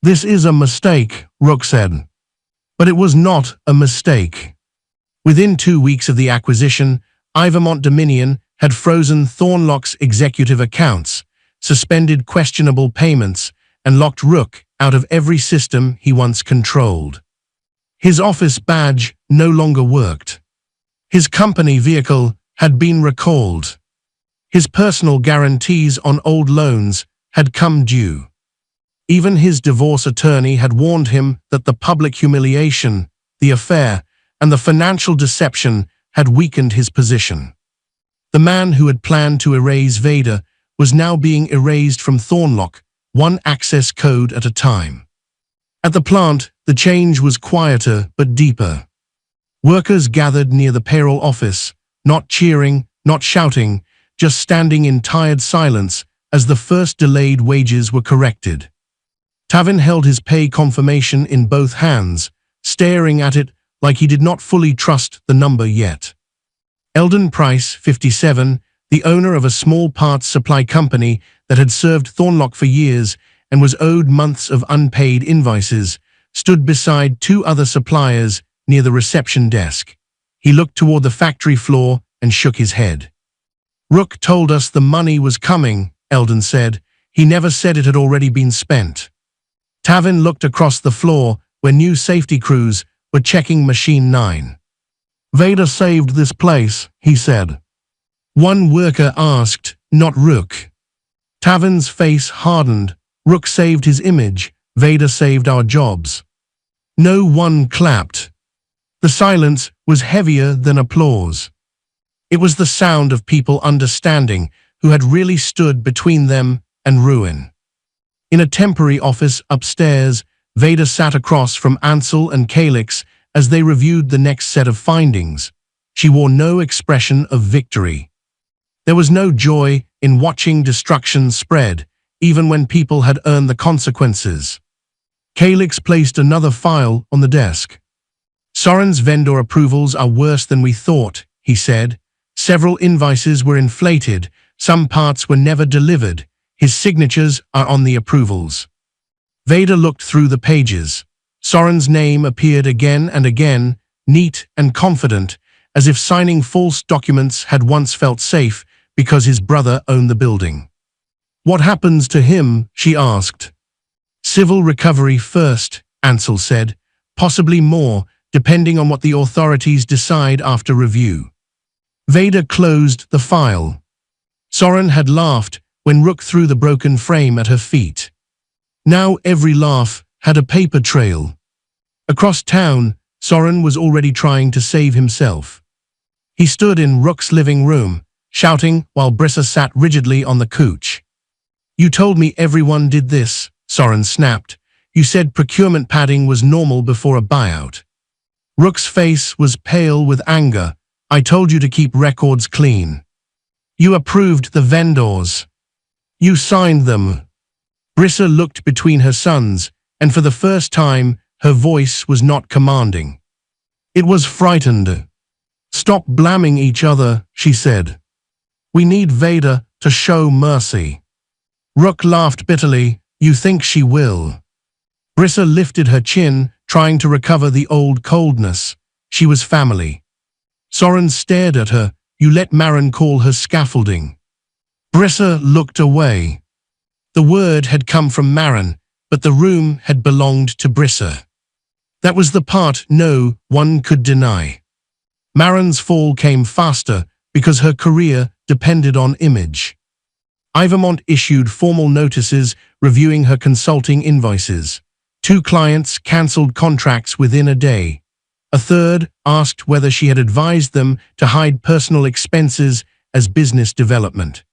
A: "This is a mistake," Rook said. But it was not a mistake. Within 2 weeks of the acquisition, Ivermont Dominion had frozen Thornlock's executive accounts, suspended questionable payments, and locked Rook out of every system he once controlled. His office badge no longer worked. His company vehicle had been recalled. His personal guarantees on old loans had come due. Even his divorce attorney had warned him that the public humiliation, the affair, and the financial deception had weakened his position. The man who had planned to erase Vader was now being erased from Thornlock, one access code at a time. At the plant, the change was quieter but deeper. Workers gathered near the payroll office, not cheering, not shouting, just standing in tired silence as the first delayed wages were corrected. Tavin held his pay confirmation in both hands, staring at it like he did not fully trust the number yet. Eldon Price, 57, the owner of a small parts supply company that had served Thornlock for years and was owed months of unpaid invoices, stood beside 2 other suppliers near the reception desk. He looked toward the factory floor and shook his head. "Rook told us the money was coming," Eldon said. "He never said it had already been spent." Tavin looked across the floor where new safety crews were checking Machine 9. "Vader saved this place," he said. One worker asked, "Not Rook?" Tavin's face hardened. "Rook saved his image. Vader saved our jobs." No one clapped. The silence was heavier than applause. It was the sound of people understanding who had really stood between them and ruin. In a temporary office upstairs, Vader sat across from Ansel and Calix as they reviewed the next set of findings. She wore no expression of victory. There was no joy in watching destruction spread, even when people had earned the consequences. Calix placed another file on the desk. "Soren's vendor approvals are worse than we thought," he said. "Several invoices were inflated, some parts were never delivered. His signatures are on the approvals." Vader looked through the pages. Soren's name appeared again and again, neat and confident, as if signing false documents had once felt safe because his brother owned the building. "What happens to him?" she asked. "Civil recovery first," Ansel said. "Possibly more, depending on what the authorities decide after review." Vader closed the file. Soren had laughed when Rook threw the broken frame at her feet. Now every laugh had a paper trail. Across town, Soren was already trying to save himself. He stood in Rook's living room, shouting while Brissa sat rigidly on the couch. "You told me everyone did this," Soren snapped. "You said procurement padding was normal before a buyout." Rook's face was pale with anger. "I told you to keep records clean. You approved the vendors. You signed them." Brissa looked between her sons, and for the first time, her voice was not commanding. It was frightened. "Stop blaming each other," she said. "We need Vader to show mercy." Rook laughed bitterly. "You think she will?" Brissa lifted her chin, trying to recover the old coldness. She was family. Soren stared at her. "You let Marin call her scaffolding." Brissa looked away. The word had come from Marin, but the room had belonged to Brissa. That was the part no one could deny. Marin's fall came faster because her career depended on image. Ivermont issued formal notices reviewing her consulting invoices. 2 clients cancelled contracts within a day. A third asked whether she had advised them to hide personal expenses as business development.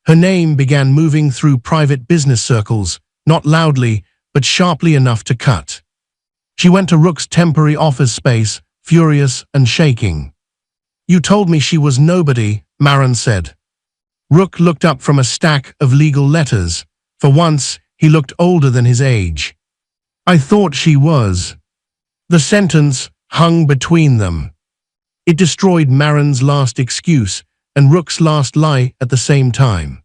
A: Her name began moving through private business circles, not loudly, but sharply enough to cut. She went to Rook's temporary office space, furious and shaking. "You told me she was nobody," Marin said. Rook looked up from a stack of legal letters. For once, he looked older than his age. "I thought she was." The sentence hung between them. It destroyed Marin's last excuse and Rook's last lie at the same time.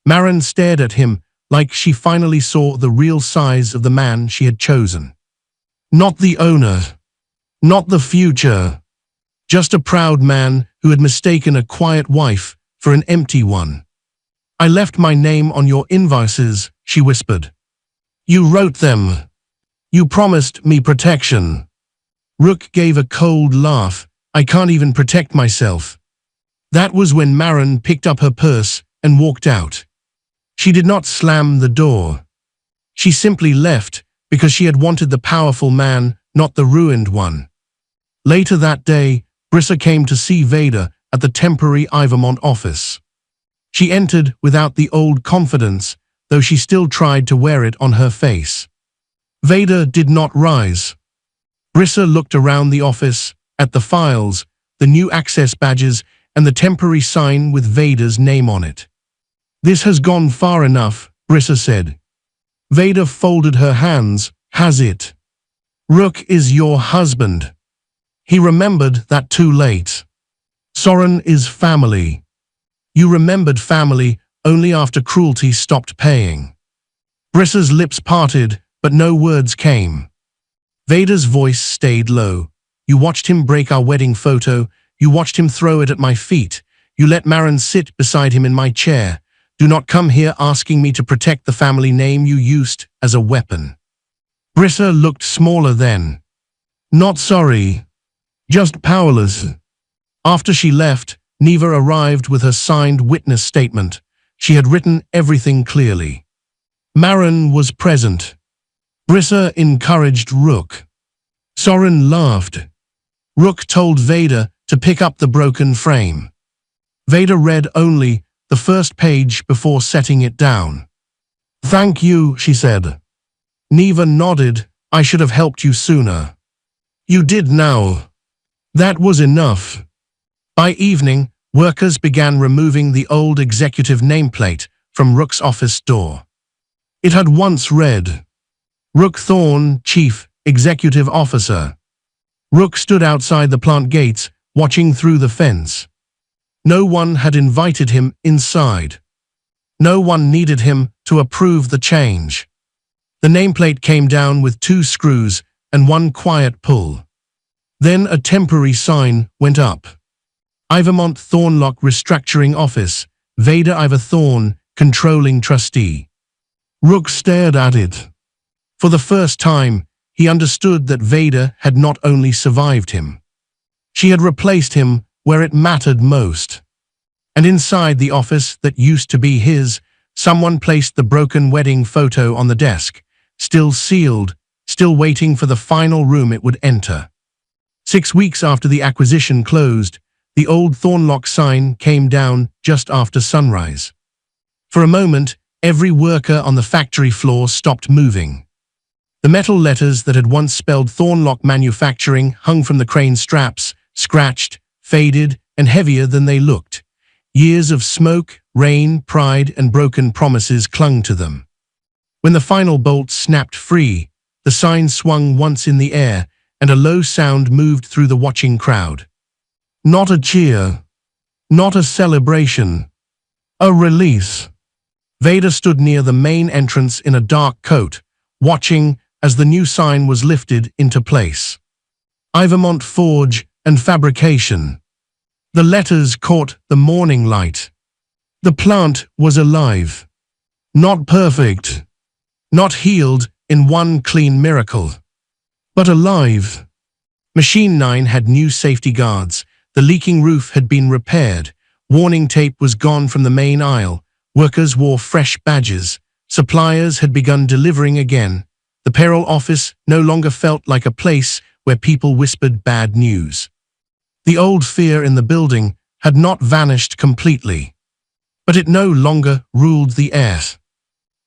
A: Marin stared at him like she finally saw the real size of the man she had chosen. Not the owner. Not the future. Just a proud man who had mistaken a quiet wife for an empty one. "I left my name on your invoices," she whispered. "You wrote them. You promised me protection." Rook gave a cold laugh. "I can't even protect myself." That was when Marin picked up her purse and walked out. She did not slam the door. She simply left because she had wanted the powerful man, not the ruined one. Later that day, Brissa came to see Vader at the temporary Ivermont office. She entered without the old confidence, though she still tried to wear it on her face. Vader did not rise. Brissa looked around the office, at the files, the new access badges, and the temporary sign with Vader's name on it. "This has gone far enough," Brissa said. Vader folded her hands. "Has it? Rook is your husband." He remembered that too late. "Soren is family. You remembered family only after cruelty stopped paying." Brissa's lips parted, but no words came. Vader's voice stayed low. "You watched him break our wedding photo. You watched him throw it at my feet. You let Marin sit beside him in my chair. Do not come here asking me to protect the family name you used as a weapon." Brissa looked smaller then. "Not sorry. Just powerless." After she left, Neva arrived with her signed witness statement. She had written everything clearly. Marin was present. Brissa encouraged Rook. Soren laughed. Rook told Vader to pick up the broken frame. Vader read only the first page before setting it down. Thank you, she said. Neva nodded. I should have helped you sooner. You did now. That was enough. By evening, workers began removing the old executive nameplate from Rook's office door. It had once read, Rook Thorne, Chief Executive Officer. Rook stood outside the plant gates, watching through the fence. No one had invited him inside. No one needed him to approve the change. The nameplate came down with 2 screws and 1 quiet pull. Then a temporary sign went up. Ivermont Thornlock Restructuring Office, Vader Ivor Thorne, Controlling Trustee. Rook stared at it. For the first time, he understood that Vader had not only survived him. She had replaced him where it mattered most. And inside the office that used to be his, someone placed the broken wedding photo on the desk, still sealed, still waiting for the final room it would enter. 6 weeks after the acquisition closed, the old Thornlock sign came down just after sunrise. For a moment, every worker on the factory floor stopped moving. The metal letters that had once spelled Thornlock Manufacturing hung from the crane straps, scratched, faded, and heavier than they looked. Years of smoke, rain, pride, and broken promises clung to them. When the final bolt snapped free, the sign swung once in the air, and a low sound moved through the watching crowd. Not a cheer. Not a celebration. A release. Vader stood near the main entrance in a dark coat, watching as the new sign was lifted into place. Ivermont Forge and Fabrication. The letters caught the morning light. The plant was alive. Not perfect. Not healed in one clean miracle. But alive. Machine 9 had new safety guards. The leaking roof had been repaired. Warning tape was gone from the main aisle. Workers wore fresh badges. Suppliers had begun delivering again. The payroll office no longer felt like a place where people whispered bad news. The old fear in the building had not vanished completely. But it no longer ruled the air.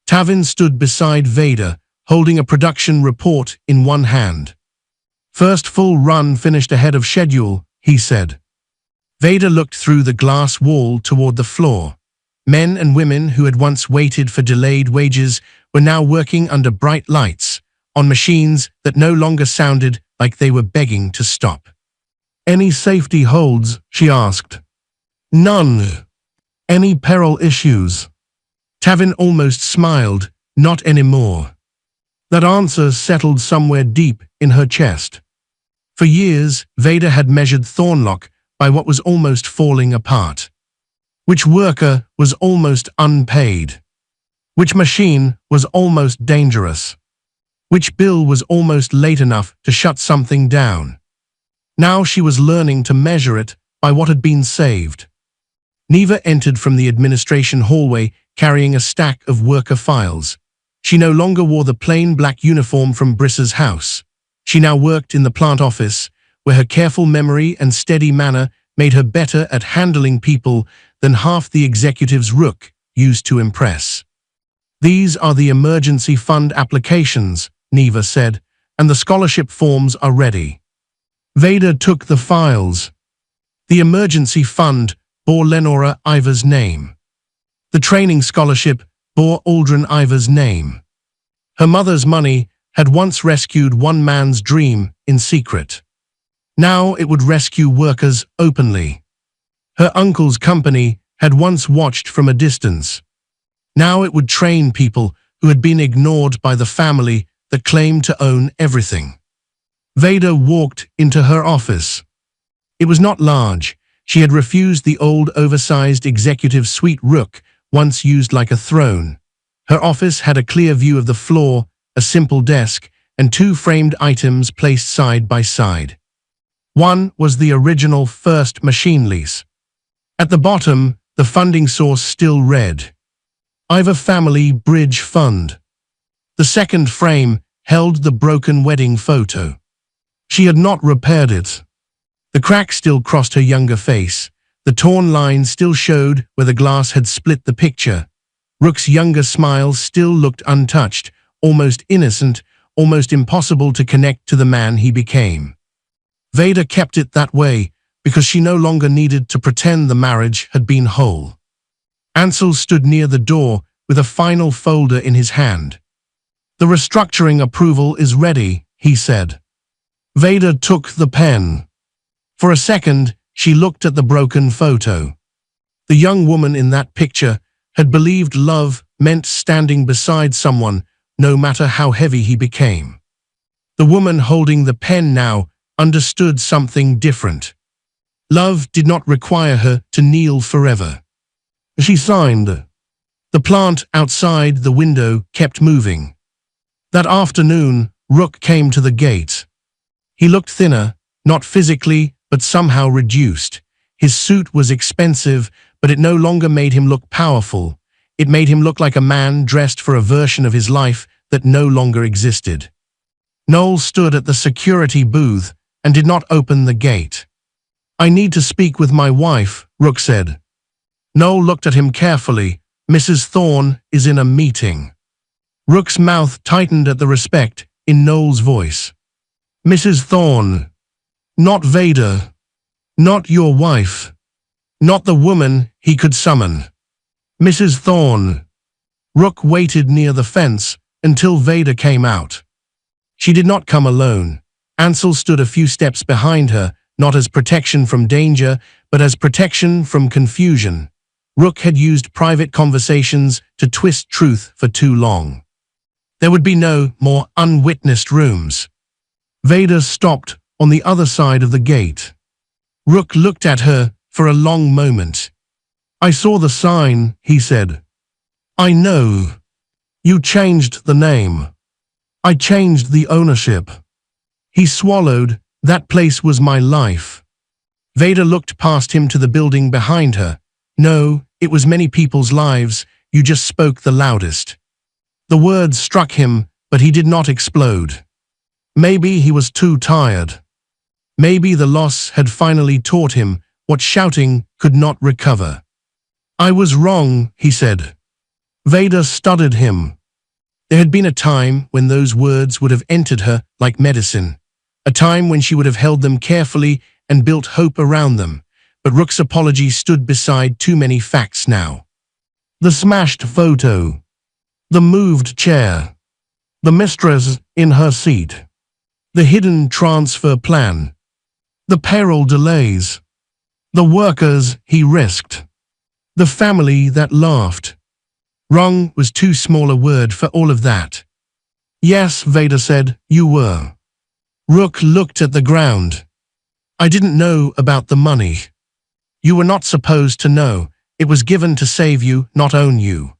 A: Tavin stood beside Vader, holding a production report in one hand. First full run finished ahead of schedule, he said. Vader looked through the glass wall toward the floor. Men and women who had once waited for delayed wages were now working under bright lights, on machines that no longer sounded like they were begging to stop. Any safety holds? She asked. None. Any peril issues? Tavin almost smiled. Not anymore. That answer settled somewhere deep in her chest. For years, Vader had measured Thornlock by what was almost falling apart. Which worker was almost unpaid? Which machine was almost dangerous? Which bill was almost late enough to shut something down? Now she was learning to measure it by what had been saved. Neva entered from the administration hallway carrying a stack of worker files. She no longer wore the plain black uniform from Brissa's house. She now worked in the plant office, where her careful memory and steady manner made her better at handling people than half the executives Rook used to impress. These are the emergency fund applications, Neva said, and the scholarship forms are ready. Vader took the files. The emergency fund bore Lenora Ivor's name. The training scholarship bore Aldrin Ivor's name. Her mother's money had once rescued one man's dream in secret. Now it would rescue workers openly. Her uncle's company had once watched from a distance. Now it would train people who had been ignored by the family that claimed to own everything. Vader walked into her office. It was not large. She had refused the old oversized executive suite Rook once used like a throne. Her office had a clear view of the floor, a simple desk, and 2 framed items placed side by side. One was the original first machine lease. At the bottom, the funding source still read, Ivor Family Bridge Fund. The second frame held the broken wedding photo. She had not repaired it. The crack still crossed her younger face. The torn line still showed where the glass had split the picture. Rook's younger smile still looked untouched, almost innocent, almost impossible to connect to the man he became. Vader kept it that way because she no longer needed to pretend the marriage had been whole. Ansel stood near the door with a final folder in his hand. "The restructuring approval is ready," he said. Vader took the pen. For a second, she looked at the broken photo. The young woman in that picture had believed love meant standing beside someone, no matter how heavy he became. The woman holding the pen now understood something different. Love did not require her to kneel forever. She signed. The plant outside the window kept moving. That afternoon, Rook came to the gate. He looked thinner, not physically, but somehow reduced. His suit was expensive, but it no longer made him look powerful. It made him look like a man dressed for a version of his life that no longer existed. Noel stood at the security booth and did not open the gate. "I need to speak with my wife," Rook said. Noel looked at him carefully. "Mrs. Thorne is in a meeting." Rook's mouth tightened at the respect in Noel's voice. "Mrs. Thorne. Not Vader. Not your wife. Not the woman he could summon. Mrs. Thorne." Rook waited near the fence until Vader came out. She did not come alone. Ansel stood a few steps behind her, not as protection from danger, but as protection from confusion. Rook had used private conversations to twist truth for too long. There would be no more unwitnessed rooms. Vader stopped on the other side of the gate. Rook looked at her for a long moment. "I saw the sign," he said. "I know. You changed the name. I changed the ownership." He swallowed. "That place was my life." Vader looked past him to the building behind her. "No, it was many people's lives. You just spoke the loudest." The words struck him, but he did not explode. Maybe he was too tired. Maybe the loss had finally taught him what shouting could not recover. "I was wrong," he said. Vader studied him. There had been a time when those words would have entered her like medicine, a time when she would have held them carefully and built hope around them, but Rook's apology stood beside too many facts now. The smashed photo, the moved chair, the mistress in her seat, the hidden transfer plan, the payroll delays, the workers he risked, the family that laughed. Wrong was too small a word for all of that. "Yes," Vader said, "you were." Rook looked at the ground. "I didn't know about the money." "You were not supposed to know. It was given to save you, not own you."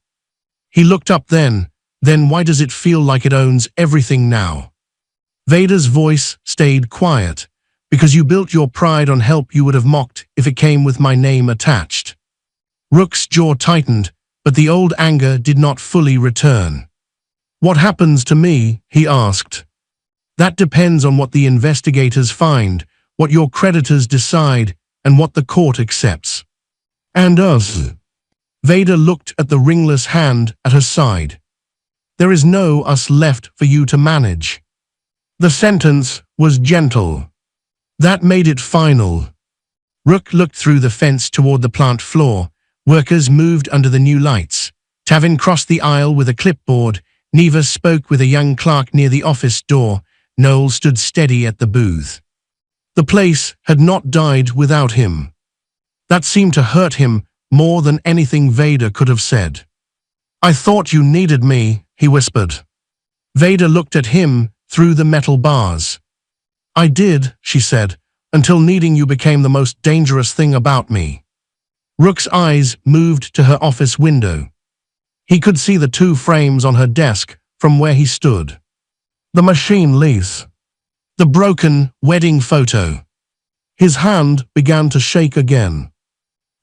A: He looked up then why does it feel like it owns everything now? Vader's voice stayed quiet. "Because you built your pride on help you would have mocked if it came with my name attached." Rook's jaw tightened, but the old anger did not fully return. "What happens to me?" he asked. "That depends on what the investigators find, what your creditors decide, and what the court accepts." "And us?" Vader looked at the ringless hand at her side. "There is no us left for you to manage." The sentence was gentle. That made it final. Rook looked through the fence toward the plant floor. Workers moved under the new lights. Tavin crossed the aisle with a clipboard. Neva spoke with a young clerk near the office door. Noel stood steady at the booth. The place had not died without him. That seemed to hurt him more than anything Vader could have said. "I thought you needed me," he whispered. Vader looked at him through the metal bars. "I did," she said, "until needing you became the most dangerous thing about me." Rook's eyes moved to her office window. He could see the two frames on her desk from where he stood. The machine lease. The broken wedding photo. His hand began to shake again.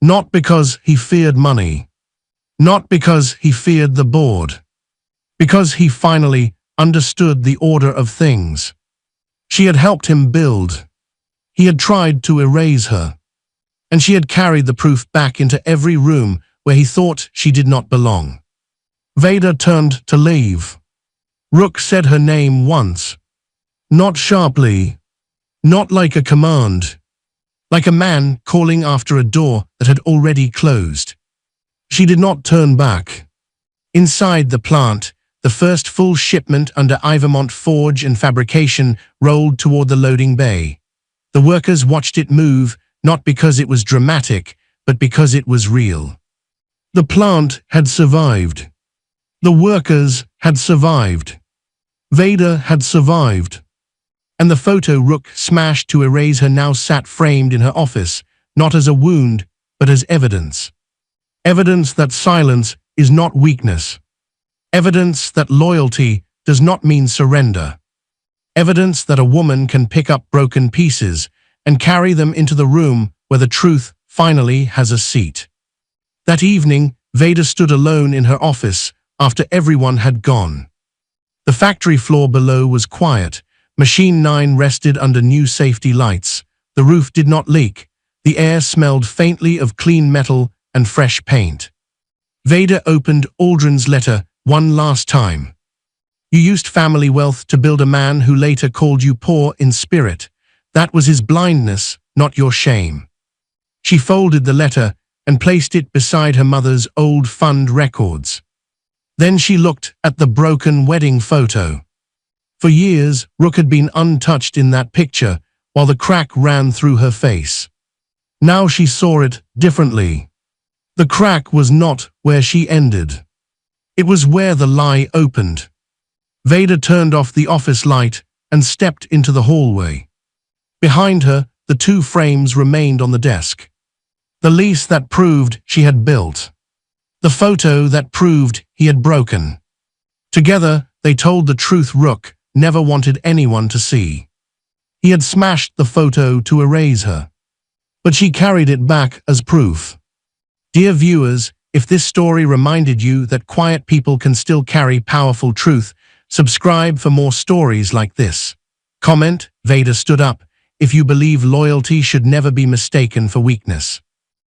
A: Not because he feared money. Not because he feared the board. Because he finally understood the order of things. She had helped him build. He had tried to erase her. And she had carried the proof back into every room where he thought she did not belong. Vader turned to leave. Rook said her name once. Not sharply. Not like a command. Like a man calling after a door that had already closed. She did not turn back. Inside the plant, the first full shipment under Ivermont Forge and Fabrication rolled toward the loading bay. The workers watched it move, not because it was dramatic, but because it was real. The plant had survived. The workers had survived. Vader had survived. And the photo Rook smashed to erase her now sat framed in her office, not as a wound, but as evidence. Evidence that silence is not weakness. Evidence that loyalty does not mean surrender. Evidence that a woman can pick up broken pieces and carry them into the room where the truth finally has a seat. That evening, Vader stood alone in her office after everyone had gone. The factory floor below was quiet. Machine 9 rested under new safety lights. The roof did not leak. The air smelled faintly of clean metal and fresh paint. Vader opened Aldrin's letter one last time. You used family wealth to build a man who later called you poor in spirit. That was his blindness, not your shame. She folded the letter and placed it beside her mother's old fund records. Then she looked at the broken wedding photo. For years, Rook had been untouched in that picture, while the crack ran through her face. Now she saw it differently. The crack was not where she ended. It was where the lie opened. Vader turned off the office light and stepped into the hallway. Behind her, the two frames remained on the desk. The lease that proved she had built. The photo that proved he had broken. Together, they told the truth Rook never wanted anyone to see. He had smashed the photo to erase her. But she carried it back as proof. Dear viewers, if this story reminded you that quiet people can still carry powerful truth, subscribe for more stories like this. Comment, Vader stood up, if you believe loyalty should never be mistaken for weakness.